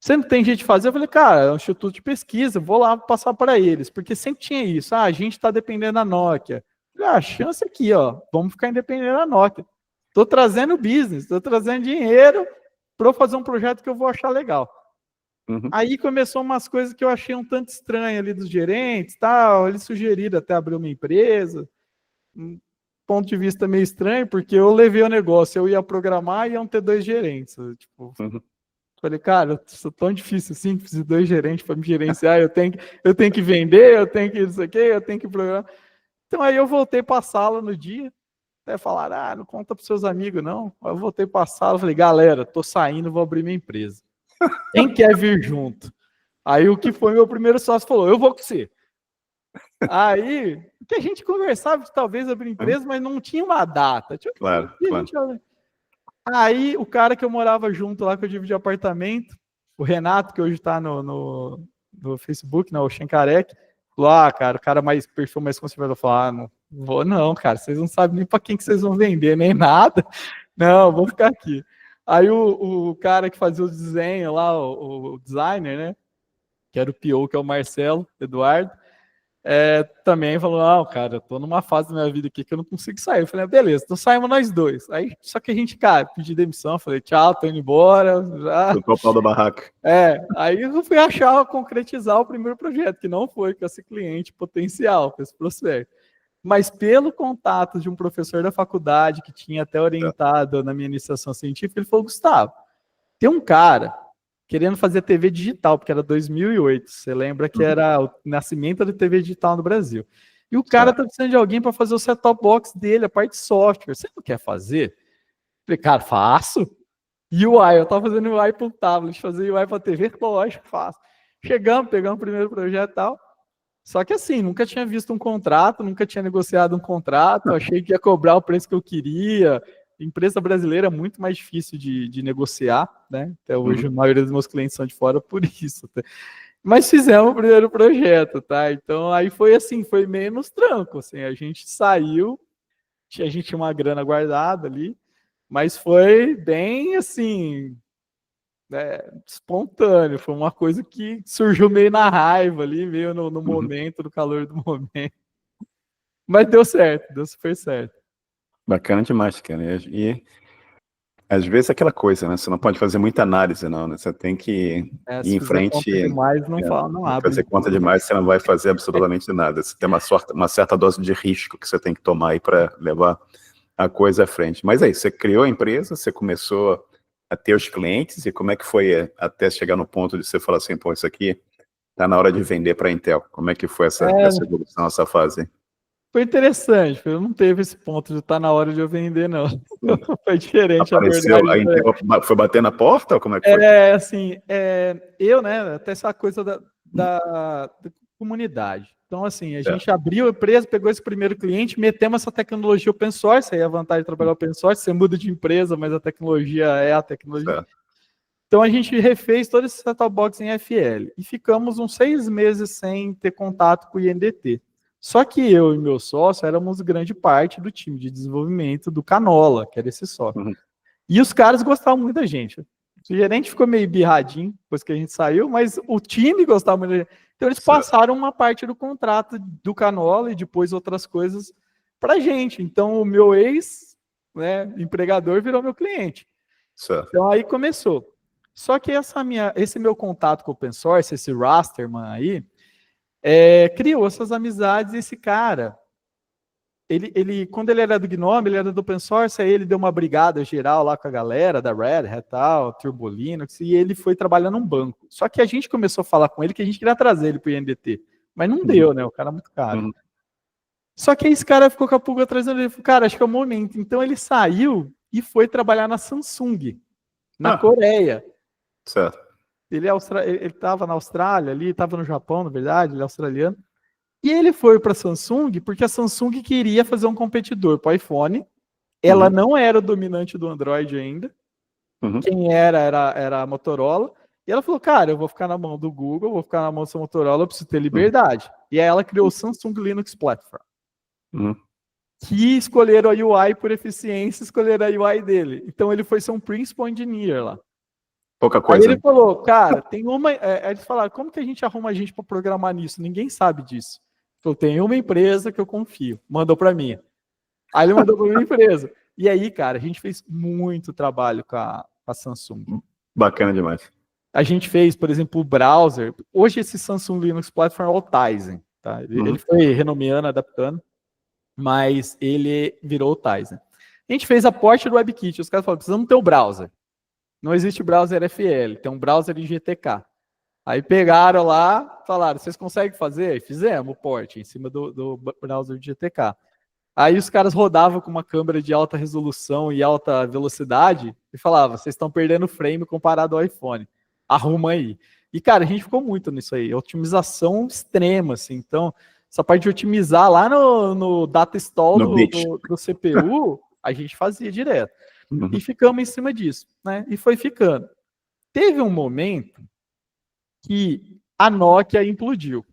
Sempre tem gente fazer, eu falei, cara, é um instituto de pesquisa, vou lá passar para eles, porque sempre tinha isso, a gente está dependendo da Nokia. A chance aqui, ó, vamos ficar independendo da Nokia. Estou trazendo business, estou trazendo dinheiro para fazer um projeto que eu vou achar legal. Aí começou umas coisas que eu achei um tanto estranho ali dos gerentes, tal, eles sugeriram até abrir uma empresa, um ponto de vista meio estranho, porque eu levei o negócio, eu ia programar e iam ter 2 gerentes, tipo... Falei, cara, isso é tão difícil assim, preciso de 2 gerentes para me gerenciar, eu tenho que vender, eu tenho que isso aqui, eu tenho que programar. Então aí eu voltei para a sala no dia, até falaram, não conta para seus amigos não. Aí eu voltei para a sala, falei, galera, tô saindo, vou abrir minha empresa. Quem quer vir junto? Aí o que foi meu primeiro sócio falou, eu vou com você. Aí, que a gente conversava de talvez abrir empresa, mas não tinha uma data. Claro. Aí, o cara que eu morava junto lá, que eu dividi apartamento, o Renato, que hoje está no Facebook, o Schenkarek, falou, cara, o cara perfil mais conservador, falou, não vou não, cara, vocês não sabem nem para quem que vocês vão vender, nem nada, não, vou ficar aqui. Aí o cara que fazia o desenho lá, o designer, né, que era o PO, que é o Marcelo Eduardo, também falou, não, cara, eu tô numa fase da minha vida aqui que eu não consigo sair. Eu falei, beleza, então saímos nós 2. Aí, só que a gente, cara, pedi demissão, falei, tchau, tô indo embora. Já... Foi o pau da barraca. Aí eu fui achar, concretizar o primeiro projeto, que não foi com esse cliente potencial, com esse prospecto. Mas pelo contato de um professor da faculdade que tinha até orientado na minha iniciação científica, ele falou, Gustavo, tem um cara querendo fazer TV digital, porque era 2008. Você lembra que era o nascimento da TV digital no Brasil. E o cara tá precisando de alguém para fazer o set-top box dele, a parte de software. Você não quer fazer? Falei, cara, faço. UI, eu tava fazendo UI para o tablet, fazer UI para TV, lógico, faço. Pegamos o primeiro projeto e tal. Só que assim, nunca tinha visto um contrato, nunca tinha negociado um contrato, achei que ia cobrar o preço que eu queria. Empresa brasileira é muito mais difícil de negociar, né? Até hoje a maioria dos meus clientes são de fora por isso. Tá? Mas fizemos o primeiro projeto, tá? Então aí foi assim, foi menos tranco, assim, a gente saiu, a gente tinha uma grana guardada ali, mas foi bem assim, espontâneo, foi uma coisa que surgiu meio na raiva ali, meio no momento, no calor do momento. Mas deu certo, deu super certo. Bacana demais, cara. E Às vezes é aquela coisa, né? Você não pode fazer muita análise, não, né? Você tem que ir Se em fizer frente. conta demais, não fala, não abre. Fazer conta demais, você não vai fazer absolutamente nada. Você tem uma certa dose de risco que você tem que tomar aí para levar a coisa à frente. Mas aí, você criou a empresa, você começou a ter os clientes, e como é que foi até chegar no ponto de você falar assim, pô, isso aqui tá na hora de vender para a Intel? Como é que foi essa evolução, essa fase? Foi interessante, eu não teve esse ponto de estar na hora de eu vender, não. Foi diferente a Apareceu, a abordagem. Intel foi bater na porta, ou como é que foi? Assim, eu, né, até essa coisa da comunidade. Então, assim, a gente abriu a empresa, pegou esse primeiro cliente, metemos essa tecnologia open source, aí a vantagem de trabalhar open source, você muda de empresa, mas a tecnologia é a tecnologia. Certo. Então, a gente refez todo esse set-top box em FL, e ficamos uns 6 meses sem ter contato com o INDT. Só que eu e meu sócio éramos grande parte do time de desenvolvimento do Canola, que era esse software. Uhum. E os caras gostavam muito da gente. O gerente ficou meio birradinho depois que a gente saiu, mas o time gostava muito da gente. Então eles passaram uma parte do contrato do Canola e depois outras coisas pra gente. Então o meu ex, né, empregador virou meu cliente. Certo. Então aí começou. Só que esse meu contato com o open source, esse Rasterman aí, criou essas amizades. Esse cara, quando ele era do Gnome, ele era do open source, aí ele deu uma brigada geral lá com a galera da Red Hat, tal, Turbo Linux, e ele foi trabalhar num banco. Só que a gente começou a falar com ele que a gente queria trazer ele pro INDT, mas não deu, né? O cara é muito caro. Uhum. Só que aí esse cara ficou com a pulga atrás dele, ele falou, cara, acho que é o momento. Então ele saiu e foi trabalhar na Samsung, na Coreia. Certo. Ele estava na Austrália ali, estava no Japão, na verdade, ele é australiano. E ele foi para a Samsung porque a Samsung queria fazer um competidor para o iPhone. Ela não era o dominante do Android ainda. Quem era a Motorola. E ela falou, cara, eu vou ficar na mão do Google, vou ficar na mão da Motorola, eu preciso ter liberdade. E aí ela criou o Samsung Linux Platform. Que escolheram a UI por eficiência, escolheram a UI dele. Então ele foi ser um Principal Engineer lá. Pouca coisa. Aí ele falou, cara, tem uma... eles falaram, como que a gente arruma a gente para programar nisso? Ninguém sabe disso. Falou, tem uma empresa que eu confio. Mandou para mim. Aí ele mandou para minha empresa. E aí, cara, a gente fez muito trabalho com a Samsung. Bacana demais. A gente fez, por exemplo, o browser. Hoje esse Samsung Linux Platform é o Tizen. Tá? Ele foi renomeando, adaptando, mas ele virou o Tizen. A gente fez a porta do WebKit. Os caras falaram, precisamos ter o browser. Não existe browser FL, tem um browser em GTK. Aí pegaram lá, falaram, vocês conseguem fazer? E fizemos o port em cima do browser de GTK. Aí os caras rodavam com uma câmera de alta resolução e alta velocidade e falavam, vocês estão perdendo frame comparado ao iPhone. Arruma aí. E, cara, a gente ficou muito nisso aí. Otimização extrema, assim. Então, essa parte de otimizar lá no data stall do CPU, a gente fazia direto. E ficamos em cima disso, né? E foi ficando. Teve um momento que a Nokia implodiu,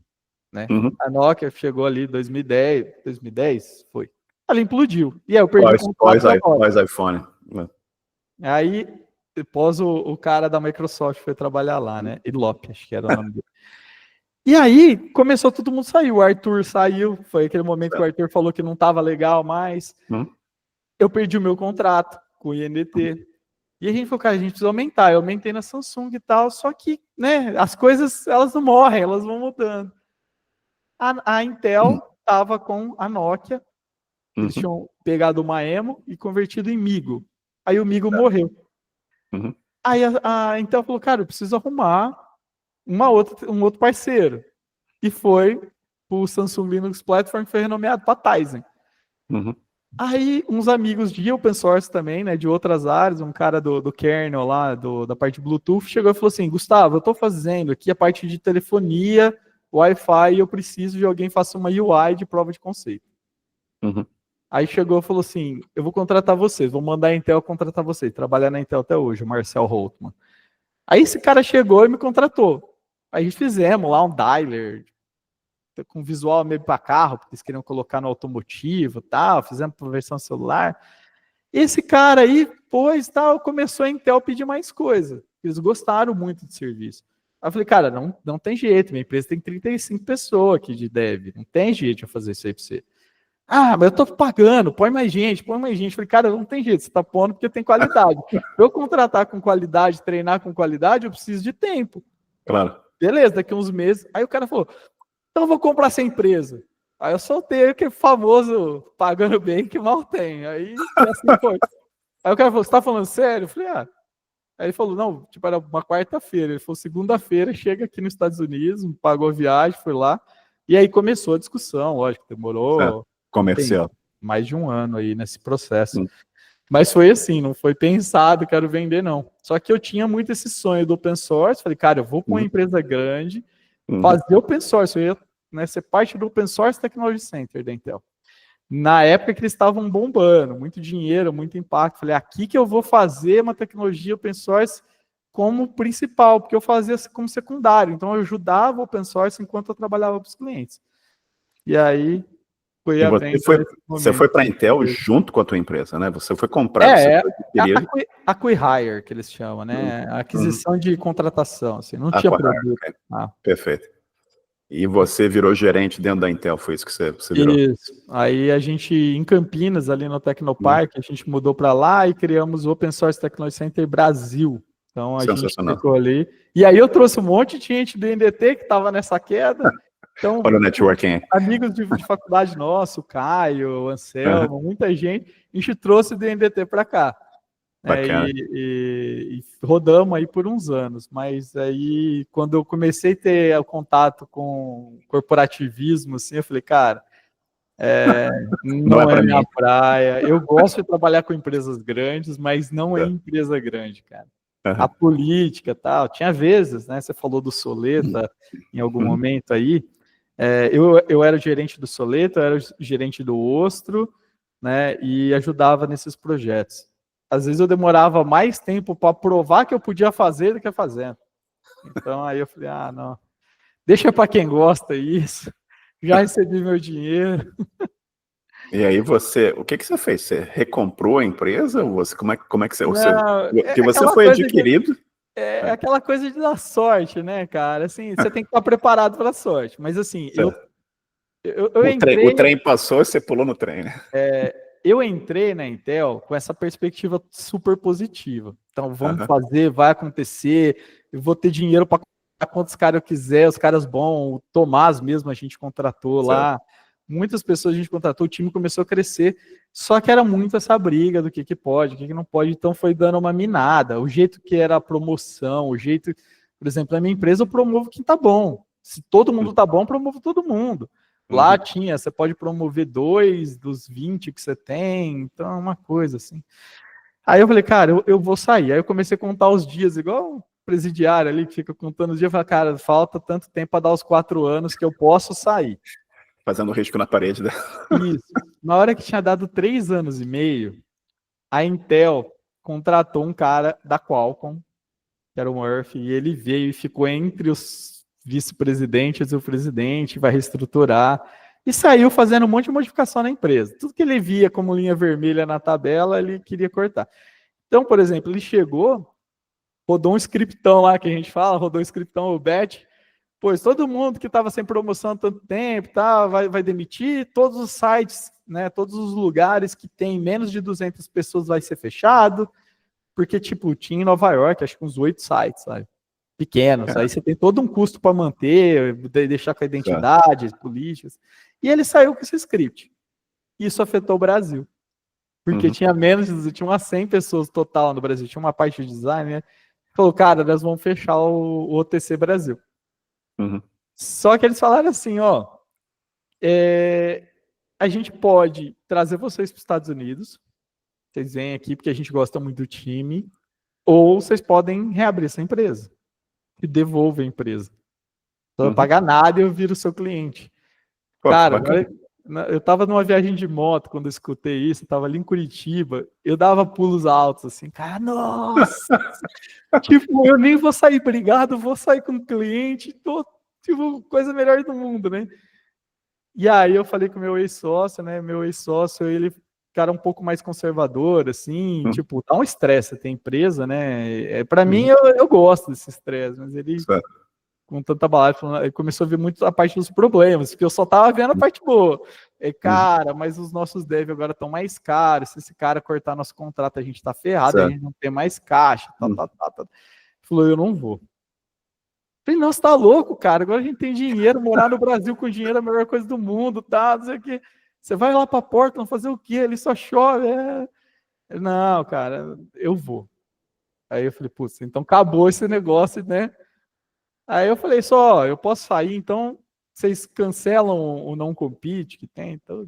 né? A Nokia chegou ali em 2010, foi. Ela implodiu. E aí eu perdi o contato. iPhone. Aí, depois o cara da Microsoft foi trabalhar lá, né? Ilop, acho que era o nome dele. E aí, começou todo mundo a sair. O Arthur saiu, foi aquele momento que o Arthur falou que não estava legal mais. Eu perdi o meu contrato com o INDT. E a gente falou, cara, a gente precisa aumentar. Eu aumentei na Samsung e tal, só que, né, as coisas, elas não morrem, elas vão mudando. A Intel estava com a Nokia, eles tinham pegado uma Emo e convertido em Migo. Aí o Migo morreu. Aí a Intel falou, cara, eu preciso arrumar um outro parceiro. E foi o Samsung Linux Platform, que foi renomeado para Tizen. Aí, uns amigos de open source também, né, de outras áreas, um cara do kernel lá, da parte de Bluetooth, chegou e falou assim, Gustavo, eu estou fazendo aqui a parte de telefonia, Wi-Fi, e eu preciso de alguém que faça uma UI de prova de conceito. Aí chegou e falou assim, eu vou contratar vocês, vou mandar a Intel contratar vocês, trabalhar na Intel até hoje, o Marcel Holtman. Aí esse cara chegou e me contratou. Aí a gente fizemos lá um dialer, com visual meio para carro, porque eles queriam colocar no automotivo e tal, fizemos para versão celular. Esse cara aí, pois, tal, começou a Intel pedir mais coisa. Eles gostaram muito do serviço. Aí eu falei, cara, não tem jeito, minha empresa tem 35 pessoas aqui de dev, não tem jeito de eu fazer isso aí para você. Ah, mas eu tô pagando, põe mais gente, põe mais gente. Falei, cara, não tem jeito, você tá pondo porque tem qualidade. Pra eu contratar com qualidade, treinar com qualidade, eu preciso de tempo. Claro. Beleza, daqui uns meses. Aí o cara falou, então eu vou comprar essa empresa. Aí eu soltei aquele famoso pagando bem que mal tem. Aí assim foi. Aí o cara falou, você tá falando sério? Eu falei, ah. Aí ele falou, não, tipo, era uma quarta-feira. Ele falou, segunda-feira, chega aqui nos Estados Unidos, pagou a viagem, foi lá. E aí começou a discussão, lógico, demorou Comercial. mais de um ano aí nesse processo. Mas foi assim, não foi pensado, quero vender, não. Só que eu tinha muito esse sonho do open source. Falei, cara, eu vou para uma empresa grande, fazer open source. Eu ia, né, ser parte do Open Source Technology Center da Intel. Na época que eles estavam bombando, muito dinheiro, muito impacto. Falei, aqui que eu vou fazer uma tecnologia open source como principal, porque eu fazia como secundário. Então eu ajudava o open source enquanto eu trabalhava para os clientes. E aí foi a venda. Você foi para a Intel junto com a tua empresa, né? Você foi comprar, você foi adquirido. Acquihire, que eles chamam, né? Aquisição de contratação, assim, não tinha produto. Okay. Perfeito. E você virou gerente dentro da Intel, foi isso que você virou? Isso. Aí a gente, em Campinas, ali no Tecnopark, a gente mudou para lá e criamos o Open Source Technology Center Brasil. Então a gente ficou ali. E aí eu trouxe um monte de gente do NDT que estava nessa queda. Então, olha o networking. Amigos de faculdade nosso, o Caio, o Anselmo, muita gente, a gente trouxe do NDT para cá. E rodamos aí por uns anos, mas aí quando eu comecei a ter o contato com corporativismo, assim, eu falei, cara, não é minha praia. Eu gosto de trabalhar com empresas grandes, mas não é empresa grande, cara. A política, tal, tinha vezes, né? Você falou do Soleta em algum momento aí. Eu era o gerente do Soleta, eu era o gerente do Ostro, né? E ajudava nesses projetos. Às vezes eu demorava mais tempo para provar que eu podia fazer do que fazendo. Então aí eu falei, não, deixa para quem gosta isso. Já recebi meu dinheiro. E aí o que você fez? Você recomprou a empresa? Como é que você... Porque você foi adquirido. É aquela coisa de dar sorte, né, cara? Assim, você tem que estar preparado para a sorte. Mas assim, eu entrei... O trem passou e você pulou no trem, né? Eu entrei na Intel com essa perspectiva super positiva. Então, vamos fazer, vai acontecer, eu vou ter dinheiro para comprar quantos caras eu quiser, os caras bons, o Tomás mesmo a gente contratou lá, muitas pessoas a gente contratou, o time começou a crescer, só que era muito essa briga do que pode, o que não pode, então foi dando uma minada, o jeito que era a promoção, o jeito, por exemplo, na minha empresa eu promovo quem tá bom, se todo mundo tá bom, eu promovo todo mundo. Lá você pode promover 2 dos 20 que você tem, então é uma coisa assim. Aí eu falei, cara, eu vou sair. Aí eu comecei a contar os dias, igual o presidiário ali que fica contando os dias. Eu falei, cara, falta tanto tempo para dar os 4 anos que eu posso sair. Fazendo risco na parede. Né? Isso. Na hora que tinha dado 3 anos e meio, a Intel contratou um cara da Qualcomm, que era o Murphy, e ele veio e ficou entre os vice-presidentes e o presidente, vai reestruturar, e saiu fazendo um monte de modificação na empresa. Tudo que ele via como linha vermelha na tabela, ele queria cortar. Então, por exemplo, ele chegou, rodou um scriptão lá, que a gente fala, rodou um scriptão, o batch, pois todo mundo que estava sem promoção há tanto tempo, tá, vai demitir, todos os sites, né, todos os lugares que tem menos de 200 pessoas vai ser fechado, porque, tipo, tinha em Nova York, acho que uns 8 sites, sabe? Pequenos, aí você tem todo um custo para manter, deixar com a identidade, políticas. E ele saiu com esse script. Isso afetou o Brasil. Porque tinha umas 100 pessoas total no Brasil, tinha uma parte de design, né? Falou, cara, nós vamos fechar o OTC Brasil. Só que eles falaram assim, a gente pode trazer vocês para os Estados Unidos, vocês vêm aqui porque a gente gosta muito do time, ou vocês podem reabrir essa empresa. E devolve a empresa. Não pagar nada e eu viro seu cliente. Pô, cara, eu tava numa viagem de moto quando eu escutei isso, eu tava ali em Curitiba, eu dava pulos altos assim, cara, nossa! Tipo, eu nem vou sair brigado, vou sair com o cliente, tipo, coisa melhor do mundo, né? E aí eu falei com o meu ex-sócio, né? Meu ex-sócio, ele cara um pouco mais conservador, assim, tipo, dá um estresse, tem empresa, né? Para mim, eu gosto desse estresse, mas ele com tanta balada, ele começou a ver muito a parte dos problemas, porque eu só tava vendo a parte boa. E, cara, mas os nossos devs agora estão mais caros, se esse cara cortar nosso contrato, a gente tá ferrado, a gente não tem mais caixa, tá. Falou, eu não vou. Falei, não, você tá louco, cara, agora a gente tem dinheiro, morar no Brasil com dinheiro é a melhor coisa do mundo, tá, não sei o que. Você vai lá pra Portland fazer o quê? Ele só chove, Não, cara, eu vou. Aí eu falei, putz, então acabou esse negócio, né? Aí eu falei, só, eu posso sair, então vocês cancelam o não compete que tem, então.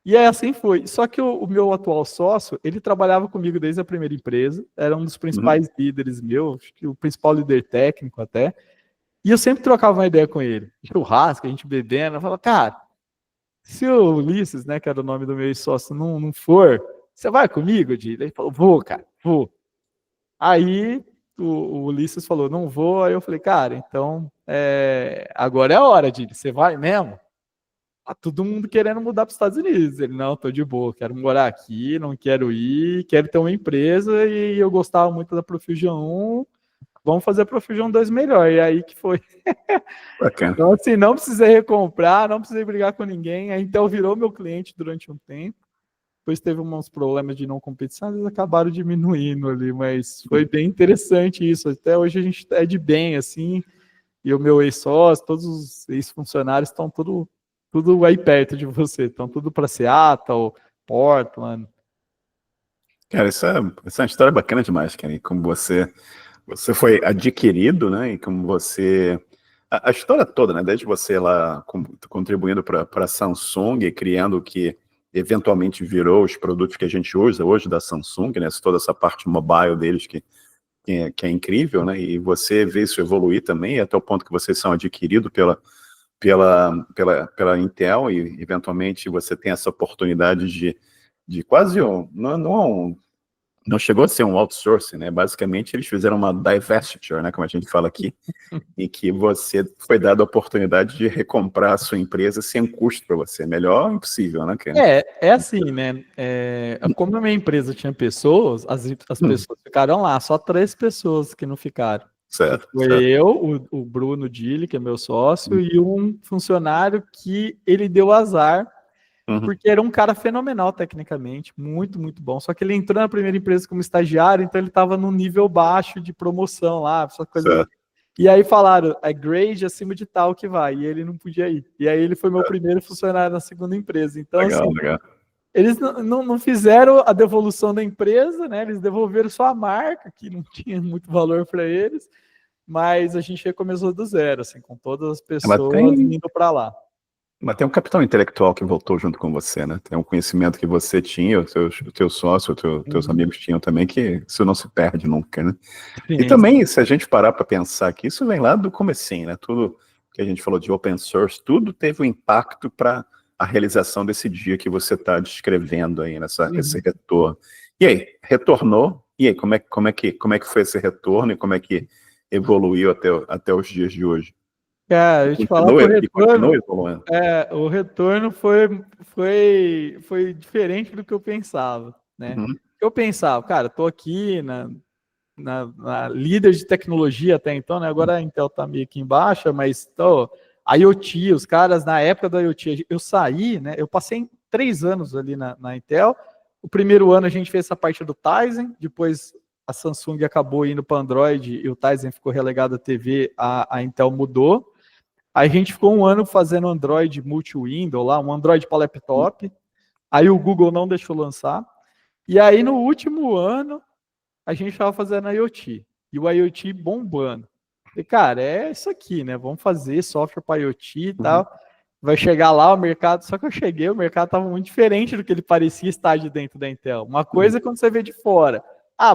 E aí assim foi. Só que o meu atual sócio, ele trabalhava comigo desde a primeira empresa, era um dos principais líderes meus, acho que o principal líder técnico até. E eu sempre trocava uma ideia com ele. Churrasco, a gente bebendo, eu falava, cara, se o Ulisses, né, que era o nome do meu sócio, não for, você vai comigo, Dili? Ele falou, vou, cara, vou. Aí o Ulisses falou, não vou. Aí eu falei, cara, então agora é a hora, Dili, você vai mesmo? Tá todo mundo querendo mudar para os Estados Unidos. Ele, não, tô de boa, quero morar aqui, não quero ir, quero ter uma empresa e eu gostava muito da Profusion 1, vamos fazer a Profusion 2 melhor. E aí que foi. Bacana. Então, assim, não precisei recomprar, não precisei brigar com ninguém. A Intel virou meu cliente durante um tempo. Depois teve uns problemas de não competição, eles acabaram diminuindo ali, mas foi bem interessante isso. Até hoje a gente é de bem, assim, e o meu ex-sócio, todos os ex-funcionários estão tudo aí perto de você, estão tudo para Seattle, Portland. Cara, essa é uma história bacana demais, cara. E como você foi adquirido, né? E como você... A história toda, né? Desde você lá contribuindo para a Samsung e criando o que eventualmente virou os produtos que a gente usa hoje da Samsung, né? Toda essa parte mobile deles que é incrível, né? E você vê isso evoluir também, até o ponto que vocês são adquiridos pela Intel e eventualmente você tem essa oportunidade de quase não chegou a ser um outsourcing, né? Basicamente eles fizeram uma divestiture, né? Como a gente fala aqui, em que você foi dado a oportunidade de recomprar a sua empresa sem custo para você. Melhor impossível, né, cara? É assim, né? Como a minha empresa tinha pessoas, as pessoas ficaram lá, só 3 pessoas que não ficaram. Certo. Foi certo. eu, o Bruno Dili, que é meu sócio, e um funcionário que ele deu azar, porque era um cara fenomenal tecnicamente, muito, muito bom. Só que ele entrou na primeira empresa como estagiário, então ele estava num nível baixo de promoção lá, essa coisa. Certo. E aí falaram, é grade acima de tal que vai, e ele não podia ir. E aí ele foi meu primeiro funcionário na segunda empresa. Então, Legal, assim, legal. eles não fizeram a devolução da empresa, né? Eles devolveram só a marca, que não tinha muito valor para eles, mas a gente recomeçou do zero, assim, com todas as pessoas indo para lá. Mas tem um capital intelectual que voltou junto com você, né? Tem um conhecimento que você tinha, o teu sócio, teus amigos tinham também, que isso não se perde nunca, né? Sim. E também, se a gente parar para pensar que isso vem lá do comecinho, né? Tudo que a gente falou de open source, tudo teve um impacto para a realização desse dia que você está descrevendo aí, esse retorno. E aí, retornou? E aí, como é que foi esse retorno e como é que evoluiu até os dias de hoje? Cara, eu te falar que o retorno foi diferente do que eu pensava, né? Eu pensava, cara, tô aqui na líder de tecnologia até então, né? Agora a Intel tá meio aqui embaixo, mas a IoT, os caras na época da IoT, eu saí, né? Eu passei 3 anos ali na Intel. O primeiro ano a gente fez essa parte do Tizen, depois a Samsung acabou indo para Android e o Tizen ficou relegado à TV, a Intel mudou. Aí a gente ficou 1 ano fazendo Android multi-window lá, um Android para laptop. Aí o Google não deixou lançar. E aí no último ano a gente estava fazendo IoT. E o IoT bombando. E cara, é isso aqui, né? Vamos fazer software para IoT e tal. Vai chegar lá o mercado. Só que eu cheguei, o mercado estava muito diferente do que ele parecia estar de dentro da Intel. Uma coisa é quando você vê de fora.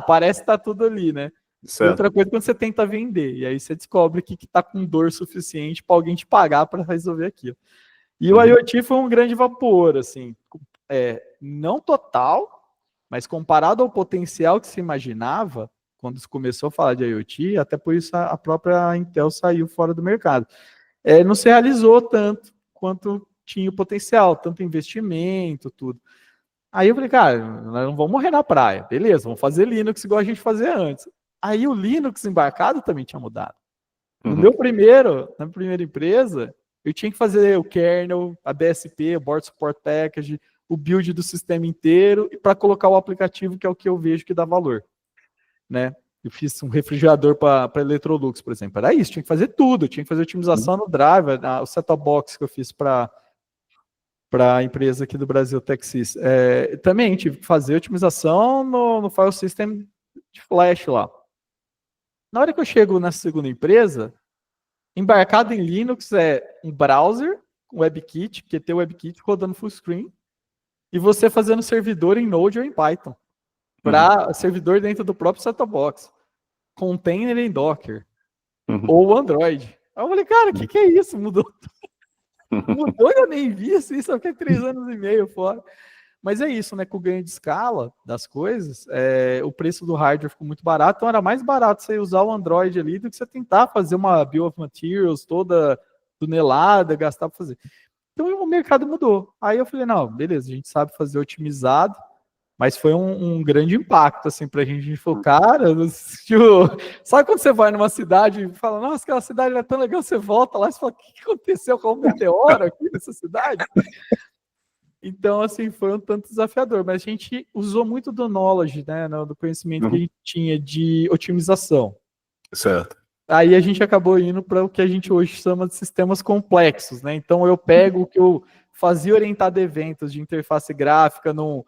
Parece que tá tudo ali, né? Certo. Outra coisa é quando você tenta vender, e aí você descobre que está com dor suficiente para alguém te pagar para resolver aquilo. E o IoT foi um grande vapor, assim, não total, mas comparado ao potencial que se imaginava, quando se começou a falar de IoT, até por isso a própria Intel saiu fora do mercado. Não se realizou tanto quanto tinha o potencial, tanto investimento, tudo. Aí eu falei, cara, nós não vamos morrer na praia, beleza, vamos fazer Linux igual a gente fazia antes. Aí o Linux embarcado também tinha mudado. Na minha primeira empresa, eu tinha que fazer o kernel, a BSP, o Board Support Package, o build do sistema inteiro, para colocar o aplicativo, que é o que eu vejo que dá valor, né? Eu fiz um refrigerador para Electrolux, por exemplo. Era isso, tinha que fazer tudo. Tinha que fazer otimização no driver, o set-top box que eu fiz para a empresa aqui do Brasil, Texas. Também tive que fazer otimização no file system de flash lá. Na hora que eu chego na segunda empresa, embarcado em Linux é um browser, um WebKit, Qt WebKit rodando full screen, e você fazendo servidor em Node ou em Python, para servidor dentro do próprio set-top box, container em Docker, ou Android. Aí eu falei, cara, o que é isso? Mudou. Mudou, eu nem vi assim, só fiquei 3 anos e meio fora. Mas é isso, né? Com o ganho de escala das coisas, o preço do hardware ficou muito barato, então era mais barato você usar o Android ali do que você tentar fazer uma Bill of Materials toda tunelada, gastar para fazer. Então o mercado mudou. Aí eu falei, não, beleza, a gente sabe fazer otimizado, mas foi um grande impacto, assim, pra gente. A gente falou, cara, sabe quando você vai numa cidade e fala, nossa, aquela cidade era tão legal, você volta lá e fala, o que aconteceu com o meteoro aqui nessa cidade? Então, assim, foi um tanto desafiador, mas a gente usou muito do knowledge, né, do conhecimento que a gente tinha de otimização. Certo. Aí a gente acabou indo para o que a gente hoje chama de sistemas complexos, né? Então eu pego o que eu fazia orientado eventos de interface gráfica num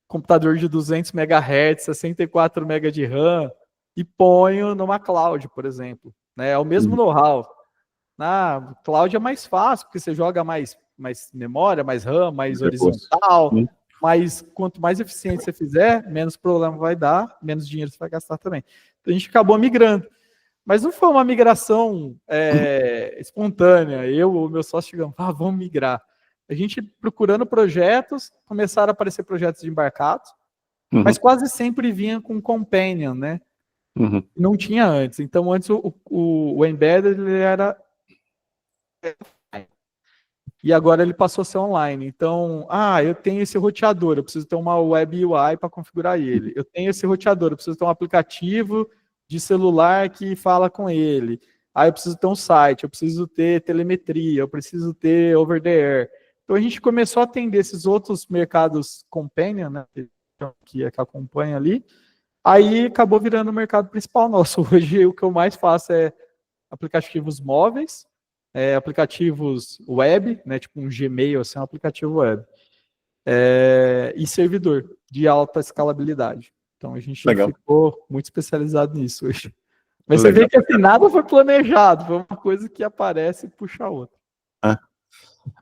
computador de 200 MHz, 64 MB de RAM e ponho numa cloud, por exemplo. Né? É o mesmo know-how. Na cloud é mais fácil, porque você joga mais memória, mais RAM, mais horizontal, mas quanto mais eficiente você fizer, menos problema vai dar, menos dinheiro você vai gastar também. Então a gente acabou migrando. Mas não foi uma migração espontânea. Eu ou meu sócio chegamos, vamos migrar. A gente procurando projetos, começaram a aparecer projetos de embarcados, mas quase sempre vinha com companion, né? Não tinha antes. Então, antes o embedded ele era... E agora ele passou a ser online. Então, eu tenho esse roteador, eu preciso ter uma web UI para configurar ele. Eu tenho esse roteador, eu preciso ter um aplicativo de celular que fala com ele. Aí eu preciso ter um site, eu preciso ter telemetria, eu preciso ter over the air. Então a gente começou a atender esses outros mercados companion, né, que acompanha ali. Aí acabou virando o mercado principal nosso. Hoje o que eu mais faço é aplicativos móveis, aplicativos web, né, tipo um Gmail, assim, um aplicativo web. E servidor de alta escalabilidade. Então a gente ficou muito especializado nisso hoje. Mas você vê que assim, nada foi planejado, foi uma coisa que aparece e puxa a outra.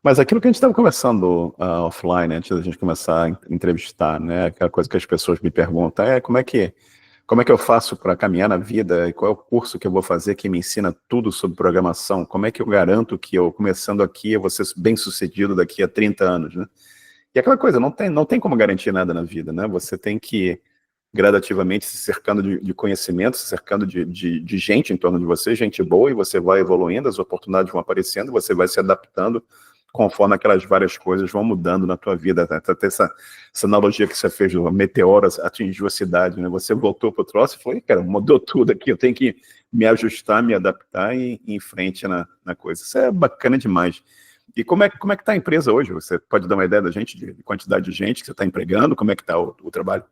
Mas aquilo que a gente estava conversando offline, antes da gente começar a entrevistar, né? Aquela coisa que as pessoas me perguntam, como é que eu faço para caminhar na vida? E qual é o curso que eu vou fazer que me ensina tudo sobre programação? Como é que eu garanto que eu, começando aqui, eu vou ser bem sucedido daqui a 30 anos, né? E aquela coisa, não tem como garantir nada na vida, né? Você tem que gradativamente se cercando de conhecimento, se cercando de gente em torno de você, gente boa, e você vai evoluindo, as oportunidades vão aparecendo, você vai se adaptando conforme aquelas várias coisas vão mudando na tua vida. Até essa analogia que você fez do meteoro atingiu a cidade, né? Você voltou para o troço e falou, cara, mudou tudo aqui, eu tenho que me ajustar, me adaptar e ir em frente na coisa. Isso é bacana demais. E como é que está a empresa hoje? Você pode dar uma ideia da gente, de quantidade de gente que você está empregando? Como é que está o trabalho?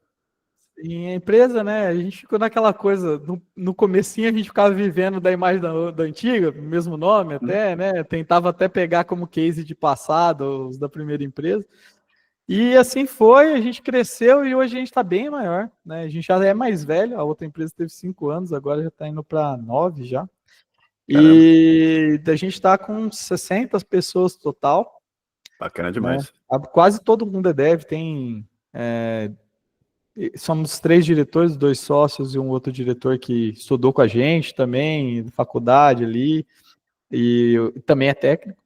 Em empresa, né, a gente ficou naquela coisa, no comecinho a gente ficava vivendo da imagem da antiga, mesmo nome até, né, tentava até pegar como case de passado, os da primeira empresa, e assim foi, a gente cresceu e hoje a gente está bem maior, né, a gente já é mais velho, a outra empresa teve 5 anos, agora já está indo para 9 já, e a gente está com 60 pessoas total. Bacana demais. Né, quase todo mundo é dev, tem... somos 3 diretores, 2 sócios e um outro diretor que estudou com a gente também, de faculdade ali, e também é técnico.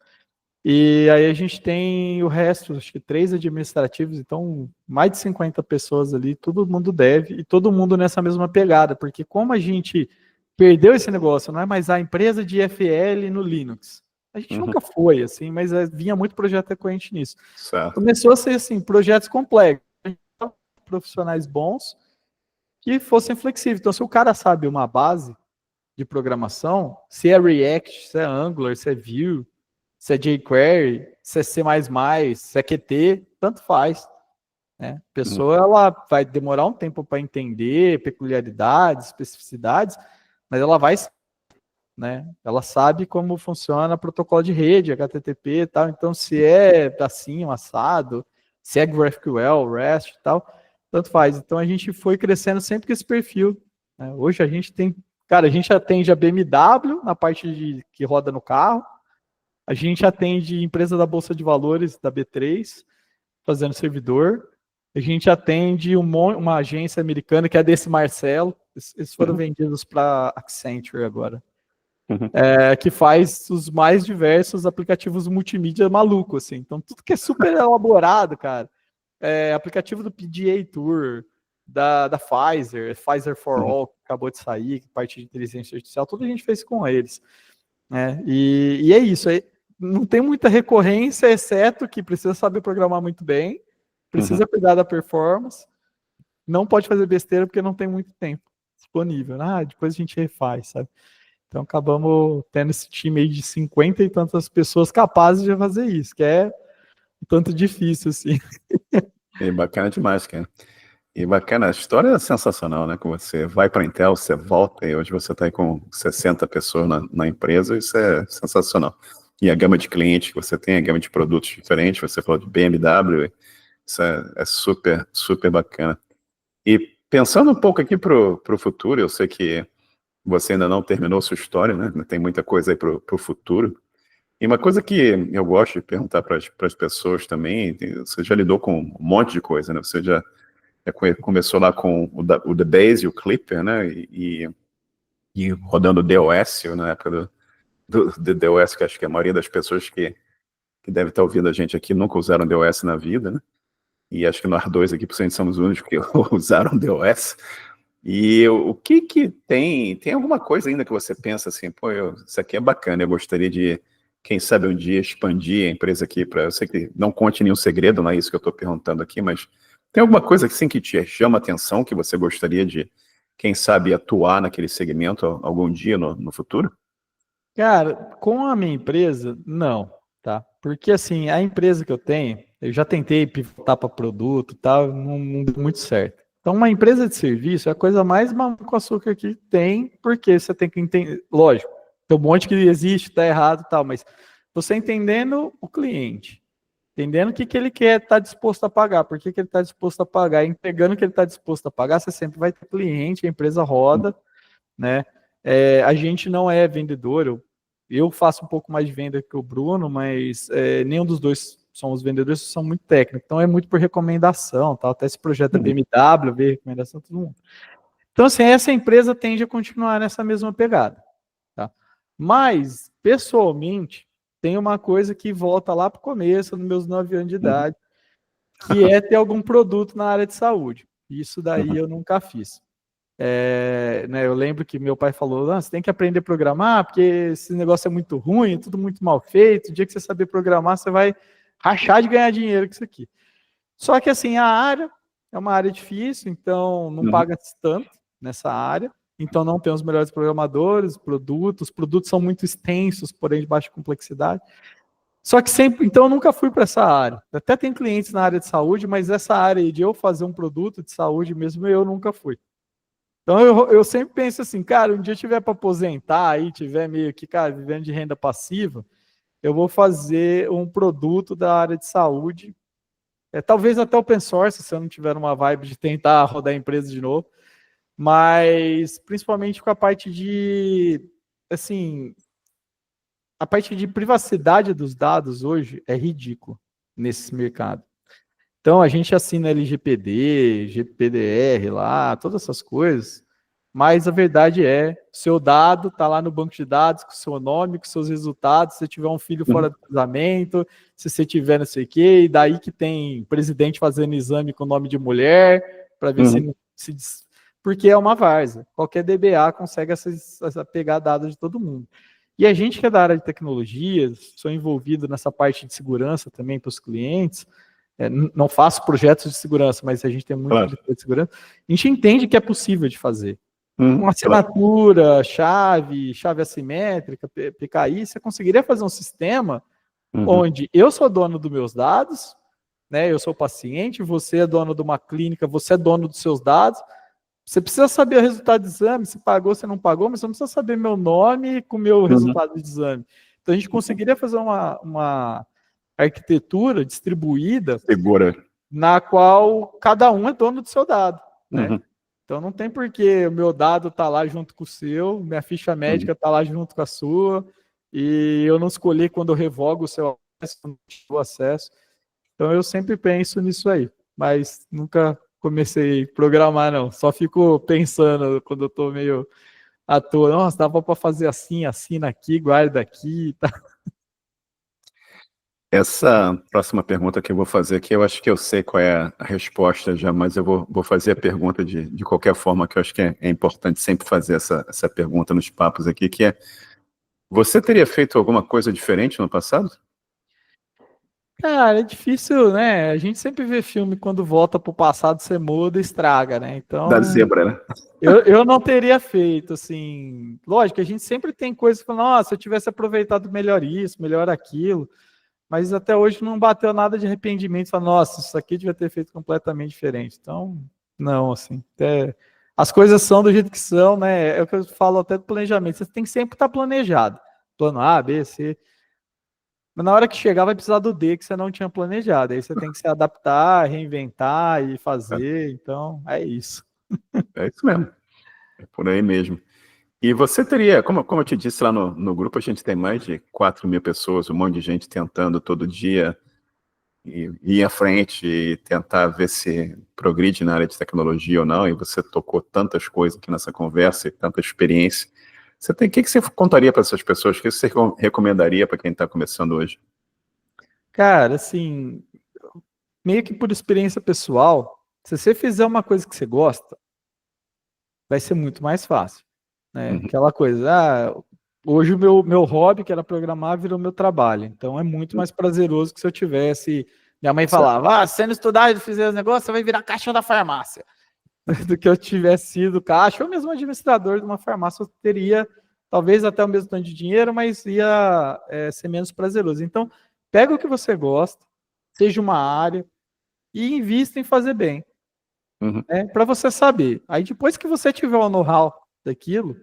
E aí a gente tem o resto, acho que 3 administrativos, então mais de 50 pessoas ali, todo mundo deve, e todo mundo nessa mesma pegada, porque como a gente perdeu esse negócio, não é mais a empresa de FL no Linux. A gente nunca foi, assim, mas vinha muito projeto recorrente nisso. Certo. Começou a ser, assim, projetos complexos, profissionais bons que fossem flexíveis. Então, se o cara sabe uma base, de programação, se é React, se é Angular, se é Vue, se é jQuery, se é C++, se é Qt, tanto faz. Né? A pessoa ela vai demorar um tempo para entender peculiaridades, especificidades, mas ela vai, né? Ela sabe como funciona protocolo de rede, HTTP e tal. Então, se é assim, um assado, se é GraphQL, REST e tal, tanto faz. Então, a gente foi crescendo sempre com esse perfil. Né? Hoje a gente tem, cara, a gente atende a BMW na parte de que roda no carro. A gente atende empresa da Bolsa de Valores, da B3, fazendo servidor. A gente atende uma agência americana, que é desse Marcelo. Eles foram vendidos para Accenture agora. Que faz os mais diversos aplicativos multimídia malucos, assim. Então, tudo que é super elaborado, cara. Aplicativo do PGA Tour, da Pfizer for All, que acabou de sair, parte de inteligência artificial, tudo a gente fez com eles. E é isso. Não tem muita recorrência, exceto que precisa saber programar muito bem, precisa cuidar da performance, não pode fazer besteira porque não tem muito tempo disponível. Depois a gente refaz, sabe? Então acabamos tendo esse time aí de 50 e tantas pessoas capazes de fazer isso, que é um tanto difícil, assim. E bacana demais, cara. E bacana, a história é sensacional, né? Que você vai para a Intel, você volta e hoje você está aí com 60 pessoas na empresa, isso é sensacional. E a gama de clientes que você tem, a gama de produtos diferentes, você falou de BMW, isso é super, super bacana. E pensando um pouco aqui para o futuro, eu sei que você ainda não terminou sua história, né? Tem muita coisa aí para o futuro. E uma coisa que eu gosto de perguntar para as pessoas também, você já lidou com um monte de coisa, né? Você já começou lá com o DBase e o Clipper, né? E rodando o DOS, na época do DOS, que acho que a maioria das pessoas que deve estar ouvindo a gente aqui nunca usaram DOS na vida, né? E acho que nós dois aqui, por somos os únicos que usaram DOS. E o que tem alguma coisa ainda que você pensa assim, pô, isso aqui é bacana, eu gostaria de, quem sabe um dia, expandir a empresa aqui para, eu sei que não conte nenhum segredo, não é isso que eu estou perguntando aqui, mas tem alguma coisa assim que te chama a atenção, que você gostaria de, quem sabe, atuar naquele segmento algum dia no futuro? Cara, com a minha empresa, não, tá? Porque assim, a empresa que eu tenho, eu já tentei pivotar para produto e tal, não deu muito certo. Então, uma empresa de serviço é a coisa mais mamão com açúcar que tem, porque você tem que entender, lógico, tem um monte que existe, tá errado e tal, mas você entendendo o cliente, entendendo o que ele quer, tá disposto a pagar, por que ele está disposto a pagar, entregando o que ele está disposto a pagar, você sempre vai ter cliente, a empresa roda, né? A gente não é vendedor, eu faço um pouco mais de venda que o Bruno, mas nenhum dos dois somos vendedores, são muito técnicos, então é muito por recomendação, tá? Até esse projeto da BMW, ver recomendação, todo mundo. Então, assim, essa empresa tende a continuar nessa mesma pegada, tá? Mas, pessoalmente, tem uma coisa que volta lá para o começo, nos meus 9 anos de idade, que é ter algum produto na área de saúde. Isso daí eu nunca fiz. Né, eu lembro que meu pai falou, você tem que aprender a programar, porque esse negócio é muito ruim, tudo muito mal feito, o dia que você saber programar, você vai rachar de ganhar dinheiro com isso aqui. Só que assim, a área é uma área difícil, então não paga tanto nessa área, então não tem os melhores programadores, os produtos são muito extensos, porém de baixa complexidade. Só que sempre, então eu nunca fui para essa área. Até tem clientes na área de saúde, mas essa área de eu fazer um produto de saúde mesmo, eu nunca fui. Então eu sempre penso assim, cara, um dia eu tiver para aposentar aí, tiver meio que, cara, vivendo de renda passiva, eu vou fazer um produto da área de saúde, talvez até open source, se eu não tiver uma vibe de tentar rodar a empresa de novo, mas principalmente com a parte de, assim, a parte de privacidade dos dados hoje é ridículo nesse mercado. Então, a gente assina LGPD, GPDR lá, todas essas coisas, mas a verdade é, seu dado está lá no banco de dados, com o seu nome, com seus resultados, se você tiver um filho fora do casamento, se você tiver não sei o quê, e daí que tem presidente fazendo exame com nome de mulher, para ver se... Porque é uma várzea. Qualquer DBA consegue pegar dados de todo mundo. E a gente que é da área de tecnologia, sou envolvido nessa parte de segurança também para os clientes, não faço projetos de segurança, mas a gente tem muito de segurança, a gente entende que é possível de fazer. Com assinatura, chave assimétrica, PKI, você conseguiria fazer um sistema onde eu sou dono dos meus dados, né? Eu sou paciente, você é dono de uma clínica, você é dono dos seus dados. Você precisa saber o resultado do exame, se pagou, se não pagou, mas você não precisa saber meu nome com o meu resultado do exame. Então a gente conseguiria fazer uma arquitetura distribuída segura, na qual cada um é dono do seu dado, né? Então não tem porquê o meu dado tá lá junto com o seu, minha ficha médica tá lá junto com a sua, e eu não escolhi quando eu revogo o seu acesso. Então eu sempre penso nisso aí, mas nunca comecei a programar, não. Só fico pensando quando eu tô meio à toa. Nossa, dava para fazer assim, assina aqui, guarda aqui. Tá. Essa próxima pergunta que eu vou fazer aqui, eu acho que eu sei qual é a resposta já, mas eu vou fazer a pergunta de qualquer forma, que eu acho que é importante sempre fazer essa pergunta nos papos aqui, que é: você teria feito alguma coisa diferente no passado? Cara, é difícil, né? A gente sempre vê filme quando volta pro passado, você muda e estraga, né? Da Então, zebra, né? eu não teria feito, assim. Lógico, a gente sempre tem coisas que falam, nossa, se eu tivesse aproveitado melhor isso, melhor aquilo. Mas até hoje não bateu nada de arrependimento. Fala, nossa, isso aqui devia ter feito completamente diferente. Então, não, assim. As coisas são do jeito que são, né? É o que eu falo até do planejamento. Você tem que sempre estar planejado. Plano A, B, C. Mas na hora que chegar, vai precisar do D que você não tinha planejado. Aí você tem que se adaptar, reinventar e fazer. Então, é isso. É isso mesmo. É por aí mesmo. E você teria, como eu te disse lá no grupo, a gente tem mais de 4.000 pessoas, um monte de gente tentando todo dia ir à frente e tentar ver se progride na área de tecnologia ou não, e você tocou tantas coisas aqui nessa conversa e tanta experiência. O que você contaria para essas pessoas? O que você recomendaria para quem está começando hoje? Cara, assim, meio que por experiência pessoal, se você fizer uma coisa que você gosta, vai ser muito mais fácil. Né? Aquela coisa, hoje o meu hobby, que era programar, virou meu trabalho. Então é muito mais prazeroso que se eu tivesse. Minha mãe falava, se você não estudar e fizer os negócios, você vai virar caixão da farmácia. Do que eu tivesse sido caixa, ou mesmo administrador de uma farmácia, eu teria talvez até o mesmo tanto de dinheiro, mas ia ser menos prazeroso. Então, pega o que você gosta, seja uma área, e invista em fazer bem. Para você saber. Aí depois que você tiver o know-how daquilo,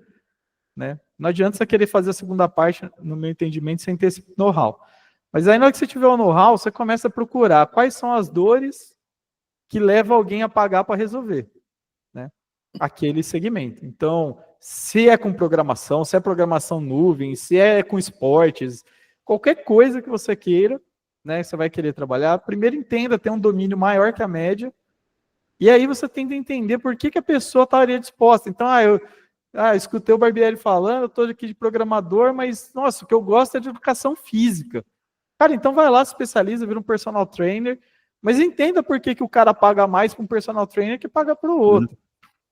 né, não adianta você querer fazer a segunda parte, no meu entendimento, sem ter esse know-how. Mas aí na hora que você tiver o know-how, você começa a procurar quais são as dores que levam alguém a pagar para resolver, né, aquele segmento. Então, se é com programação, se é programação nuvem, se é com esportes, qualquer coisa que você queira, né, você vai querer trabalhar, primeiro entenda, ter um domínio maior que a média, e aí você tenta entender por que a pessoa estaria disposta. Então, eu escutei o Barbieri falando, eu estou aqui de programador, mas, nossa, o que eu gosto é de educação física. Cara, então vai lá, se especializa, vira um personal trainer, mas entenda por que o cara paga mais para um personal trainer que paga para o outro,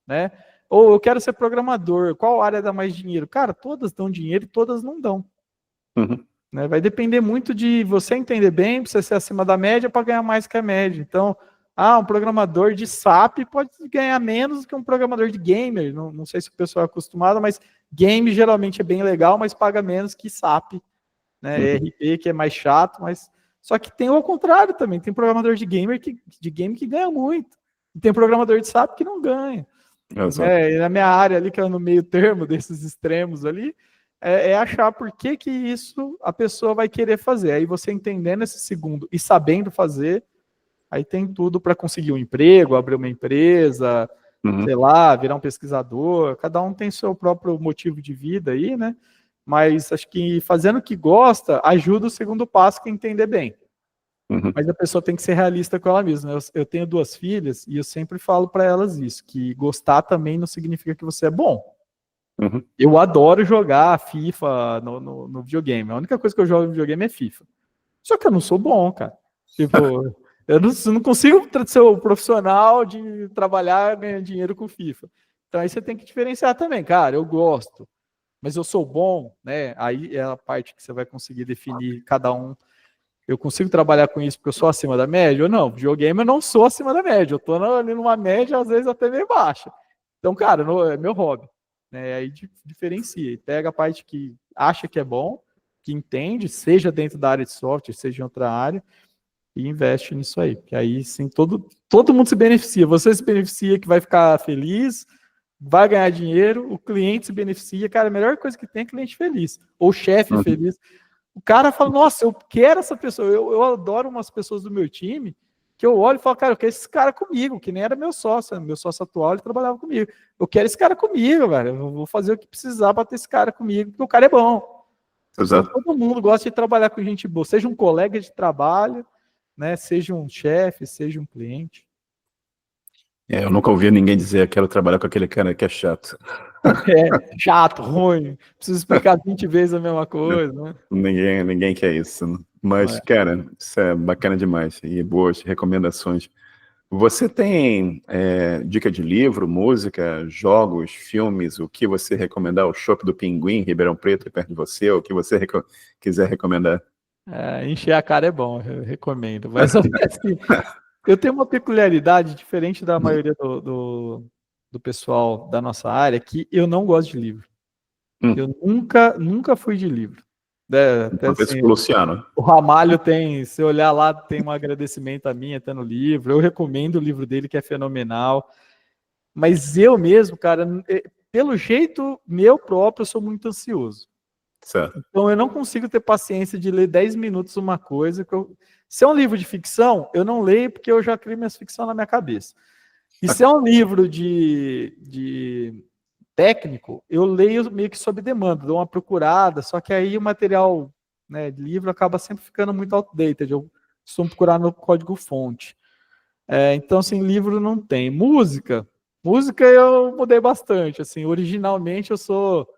né? Ou eu quero ser programador, qual área dá mais dinheiro? Cara, todas dão dinheiro e todas não dão. Né? Vai depender muito de você entender bem, para você ser acima da média para ganhar mais que a média. Então, um programador de SAP pode ganhar menos do que um programador de gamer. Não sei se o pessoal é acostumado, mas game geralmente é bem legal, mas paga menos que SAP, né? ERP, que é mais chato, mas só que tem o contrário também. Tem programador de game que ganha muito. E tem programador de SAP que não ganha. E na minha área ali, que é no meio termo desses extremos ali, é achar por que isso a pessoa vai querer fazer. Aí você entendendo esse segundo e sabendo fazer, aí tem tudo para conseguir um emprego, abrir uma empresa, sei lá, virar um pesquisador. Cada um tem seu próprio motivo de vida aí, né? Mas acho que fazendo o que gosta ajuda o segundo passo, que é entender bem. Mas a pessoa tem que ser realista com ela mesma. Eu tenho 2 filhas e eu sempre falo para elas isso, que gostar também não significa que você é bom. Eu adoro jogar FIFA no videogame. A única coisa que eu jogo no videogame é FIFA. Só que eu não sou bom, cara. Tipo, eu não consigo ser o profissional de trabalhar ganhando dinheiro com FIFA. Então aí você tem que diferenciar também. Cara, eu gosto, mas eu sou bom, né? Aí é a parte que você vai conseguir definir cada um. Eu consigo trabalhar com isso porque eu sou acima da média ou não? Videogame eu não sou acima da média. Eu tô ali numa média, às vezes até meio baixa. Então, cara, é meu hobby. né? Aí diferencia. E pega a parte que acha que é bom, que entende, seja dentro da área de software, seja em outra área, e investe nisso aí. Que aí sim, todo mundo se beneficia. Você se beneficia, que vai ficar feliz, vai ganhar dinheiro, o cliente se beneficia. Cara, a melhor coisa que tem é cliente feliz, ou chefe feliz. O cara fala, nossa, eu quero essa pessoa. Eu adoro umas pessoas do meu time que eu olho e falo, cara, eu quero esse cara comigo, que nem era meu sócio atual, ele trabalhava comigo. Eu quero esse cara comigo, velho. Eu vou fazer o que precisar para ter esse cara comigo, porque o cara é bom. Então, Exato. todo mundo gosta de trabalhar com gente boa, seja um colega de trabalho, né, seja um chefe, seja um cliente. Eu nunca ouvi ninguém dizer, quero trabalhar com aquele cara que é chato. É, chato, ruim, preciso explicar 20 vezes a mesma coisa, né? Ninguém quer isso, né? Mas, cara, isso é bacana demais. E boas recomendações. Você tem dica de livro, música, jogos, filmes, o que você recomendar? O Chopp do Pinguim, Ribeirão Preto, perto de você, o que você quiser recomendar? Encher a cara é bom, eu recomendo. Mas assim, eu tenho uma peculiaridade diferente da maioria do pessoal da nossa área, que eu não gosto de livro. Eu nunca fui de livro. Até assim, O Luciano. o Ramalho tem, se olhar lá, tem um agradecimento a mim até no livro. Eu recomendo o livro dele, que é fenomenal. Mas eu mesmo, cara, pelo jeito meu próprio, eu sou muito ansioso. Certo. Então eu não consigo ter paciência de ler 10 minutos uma coisa. Se é um livro de ficção, eu não leio porque eu já crio minhas ficções na minha cabeça. E se é um livro de técnico, eu leio meio que sob demanda, dou uma procurada, só que aí o material, né, de livro acaba sempre ficando muito outdated. Eu costumo procurar no código-fonte. Então, assim, livro não tem. Música eu mudei bastante. Assim, originalmente eu sou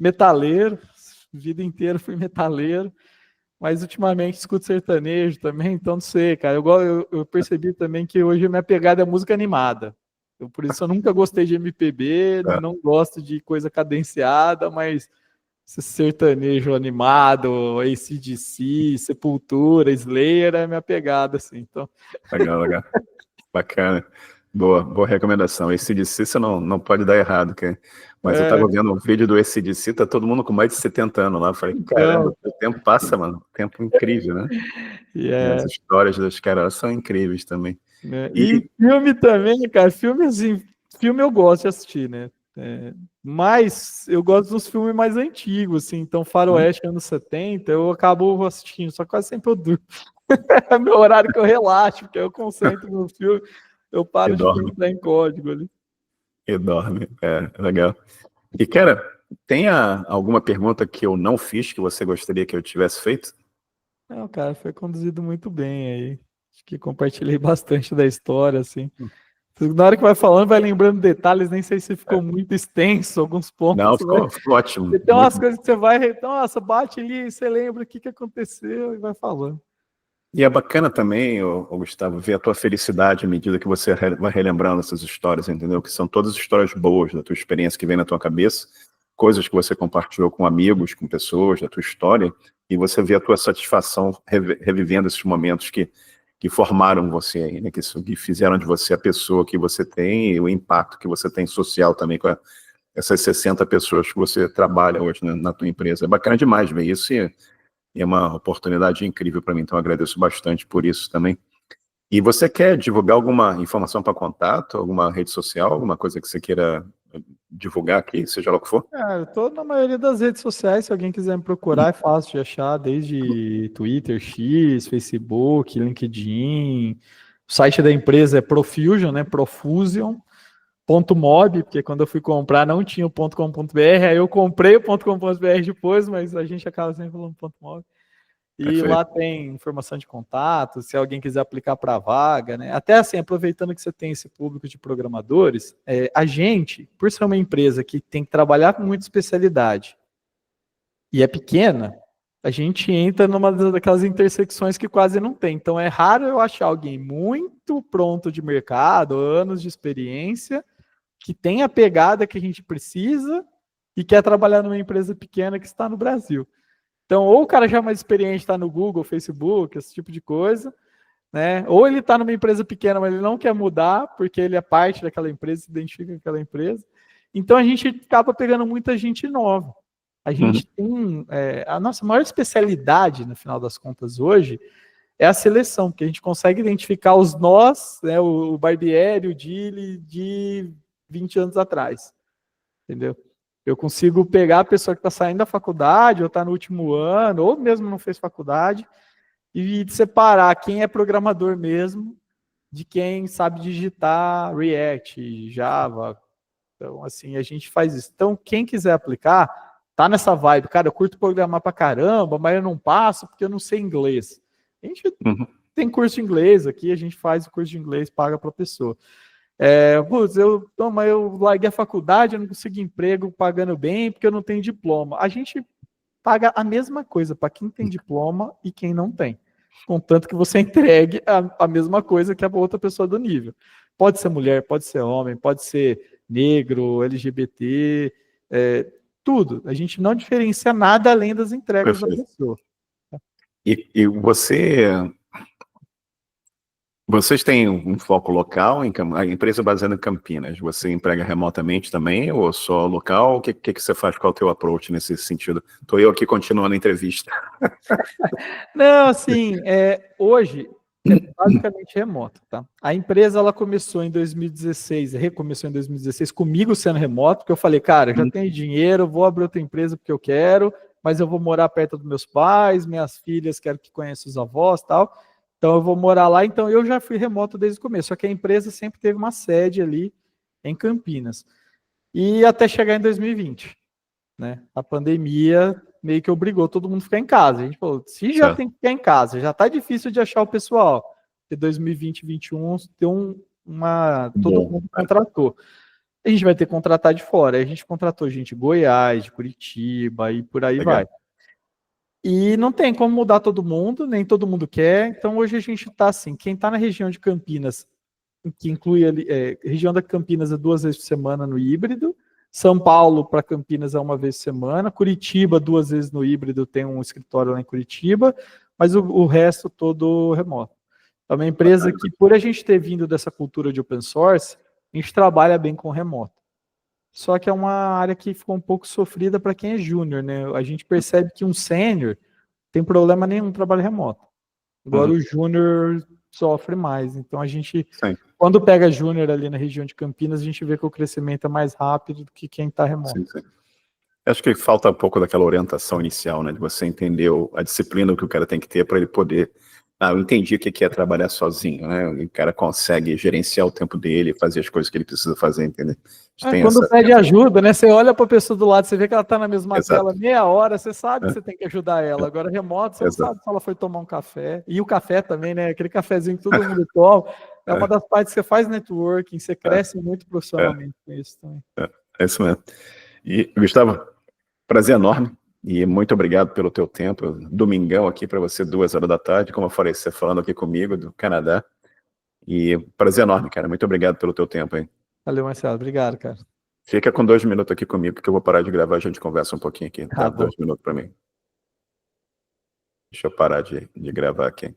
metaleiro, vida inteira fui metaleiro, mas ultimamente escuto sertanejo também, então não sei, cara. Eu percebi também que hoje a minha pegada é música animada. Por isso eu nunca gostei de MPB, não gosto de coisa cadenciada, mas esse sertanejo animado, AC/DC, Sepultura, Slayer é minha pegada, assim. Então... Legal. Bacana. Boa recomendação. AC/DC você não pode dar errado, cara. Mas eu tava vendo um vídeo do AC/DC, tá todo mundo com mais de 70 anos lá. Eu falei, caramba, o tempo passa, mano. Tempo incrível, né? As histórias dos caras são incríveis também. E filme também, cara. Filme eu gosto de assistir, né? Mas eu gosto dos filmes mais antigos, assim. Então, Faroeste, anos 70, eu acabo assistindo, só que quase sempre eu durmo. É meu horário que eu relaxo, porque eu concentro no filme, eu paro de pensar em código ali. E dorme, legal. E, cara, tem alguma pergunta que eu não fiz que você gostaria que eu tivesse feito? Não, cara, foi conduzido muito bem aí. Acho que compartilhei bastante da história, assim. Na hora que vai falando, vai lembrando detalhes, nem sei se ficou muito extenso, alguns pontos. Não, ficou ótimo. Tem umas coisas que você vai, nossa, bate ali, você lembra o que aconteceu e vai falando. E é bacana também, Gustavo, ver a tua felicidade à medida que você vai relembrando essas histórias, entendeu? Que são todas histórias boas da tua experiência que vem na tua cabeça, coisas que você compartilhou com amigos, com pessoas, da tua história, e você vê a tua satisfação revivendo esses momentos que formaram você aí, né? Que fizeram de você a pessoa que você tem e o impacto que você tem social também com essas 60 pessoas que você trabalha hoje, né, na tua empresa. É bacana demais ver isso e é uma oportunidade incrível para mim, então agradeço bastante por isso também. E você quer divulgar alguma informação para contato, alguma rede social, alguma coisa que você queira divulgar aqui, seja lá o que for? Eu tô na maioria das redes sociais, se alguém quiser me procurar, é fácil de achar, desde Twitter, X, Facebook, LinkedIn. O site da empresa é Profusion, né? Profusion.mob, porque quando eu fui comprar não tinha o .com.br, aí eu comprei o .com.br depois, mas a gente acaba sempre falando .mob. E Perfeito. lá tem informação de contato, se alguém quiser aplicar para a vaga, né? Até assim, aproveitando que você tem esse público de programadores, a gente, por ser uma empresa que tem que trabalhar com muita especialidade e é pequena, a gente entra numa daquelas intersecções que quase não tem. Então é raro eu achar alguém muito pronto de mercado, anos de experiência, que tem a pegada que a gente precisa e quer trabalhar numa empresa pequena que está no Brasil. Então, ou o cara já é mais experiente, está no Google, Facebook, esse tipo de coisa, né? Ou ele está numa empresa pequena, mas ele não quer mudar, porque ele é parte daquela empresa, se identifica com aquela empresa. Então a gente acaba pegando muita gente nova. A gente tem a nossa maior especialidade, no final das contas, hoje, é a seleção, porque a gente consegue identificar os nós, né, o Barbieri, o Dili, de 20 anos atrás. Entendeu? Eu consigo pegar a pessoa que está saindo da faculdade, ou está no último ano, ou mesmo não fez faculdade, e separar quem é programador mesmo de quem sabe digitar React, Java. Então, assim, a gente faz isso. Então, quem quiser aplicar, tá nessa vibe. Cara, eu curto programar pra caramba, mas eu não passo porque eu não sei inglês. A gente tem curso de inglês aqui, a gente faz o curso de inglês, paga pra pessoa. Mas eu larguei a faculdade, eu não consigo emprego pagando bem porque eu não tenho diploma. A gente paga a mesma coisa para quem tem diploma e quem não tem. Contanto que você entregue a mesma coisa que a outra pessoa do nível. Pode ser mulher, pode ser homem, pode ser negro, LGBT, tudo. A gente não diferencia nada além das entregas da pessoa. E vocês têm um foco local, a empresa baseada em Campinas, você emprega remotamente também ou só local? O que você faz? Qual é o teu approach nesse sentido? Estou eu aqui continuando a entrevista. Não, assim, hoje é basicamente remoto, tá? A empresa, ela começou em 2016, recomeçou em 2016 comigo sendo remoto, porque eu falei, cara, eu já tenho dinheiro, vou abrir outra empresa porque eu quero, mas eu vou morar perto dos meus pais, minhas filhas quero que conheçam os avós e tal. Então eu vou morar lá, então eu já fui remoto desde o começo, só que a empresa sempre teve uma sede ali em Campinas. E até chegar em 2020, né? A pandemia meio que obrigou todo mundo a ficar em casa. A gente falou, se já tem que ficar em casa, já tá difícil de achar o pessoal. Porque 2020 e 2021 tem todo mundo contratou. A gente vai ter que contratar de fora. Aí a gente contratou gente de Goiás, de Curitiba e por aí vai. E não tem como mudar todo mundo, nem todo mundo quer. Então hoje a gente está assim, quem está na região de Campinas, que inclui ali, região da Campinas é 2 vezes por semana no híbrido, São Paulo para Campinas é 1 vez por semana, Curitiba 2 vezes no híbrido, tem um escritório lá em Curitiba, mas o resto todo remoto. É uma empresa que, por a gente ter vindo dessa cultura de open source, a gente trabalha bem com remoto. Só que é uma área que ficou um pouco sofrida para quem é júnior, né? A gente percebe que um sênior tem problema nenhum no trabalho remoto. Agora o júnior sofre mais. Então a gente, quando pega júnior ali na região de Campinas, a gente vê que o crescimento é mais rápido do que quem está remoto. Sim. Acho que falta um pouco daquela orientação inicial, né? De você entender a disciplina que o cara tem que ter para ele poder... eu entendi o que é trabalhar sozinho, né? O cara consegue gerenciar o tempo dele, fazer as coisas que ele precisa fazer, entendeu? Quando pede ajuda, né? Você olha para a pessoa do lado, você vê que ela está na mesma tela meia hora, você sabe que você tem que ajudar ela. Agora, remoto, você não sabe se ela foi tomar um café. E o café também, né? Aquele cafezinho que todo mundo toma. É uma das partes que você faz networking, você cresce muito profissionalmente com isso também. É isso mesmo. E, Gustavo, prazer enorme. E muito obrigado pelo teu tempo. Domingão aqui para você, 2 horas da tarde, como eu falei, você falando aqui comigo do Canadá. E prazer enorme, cara. Muito obrigado pelo teu tempo, hein? Valeu, Marcelo. Obrigado, cara. Fica com 2 minutos aqui comigo, porque eu vou parar de gravar, a gente conversa um pouquinho aqui. Tá? 2 minutos para mim. Deixa eu parar de gravar aqui.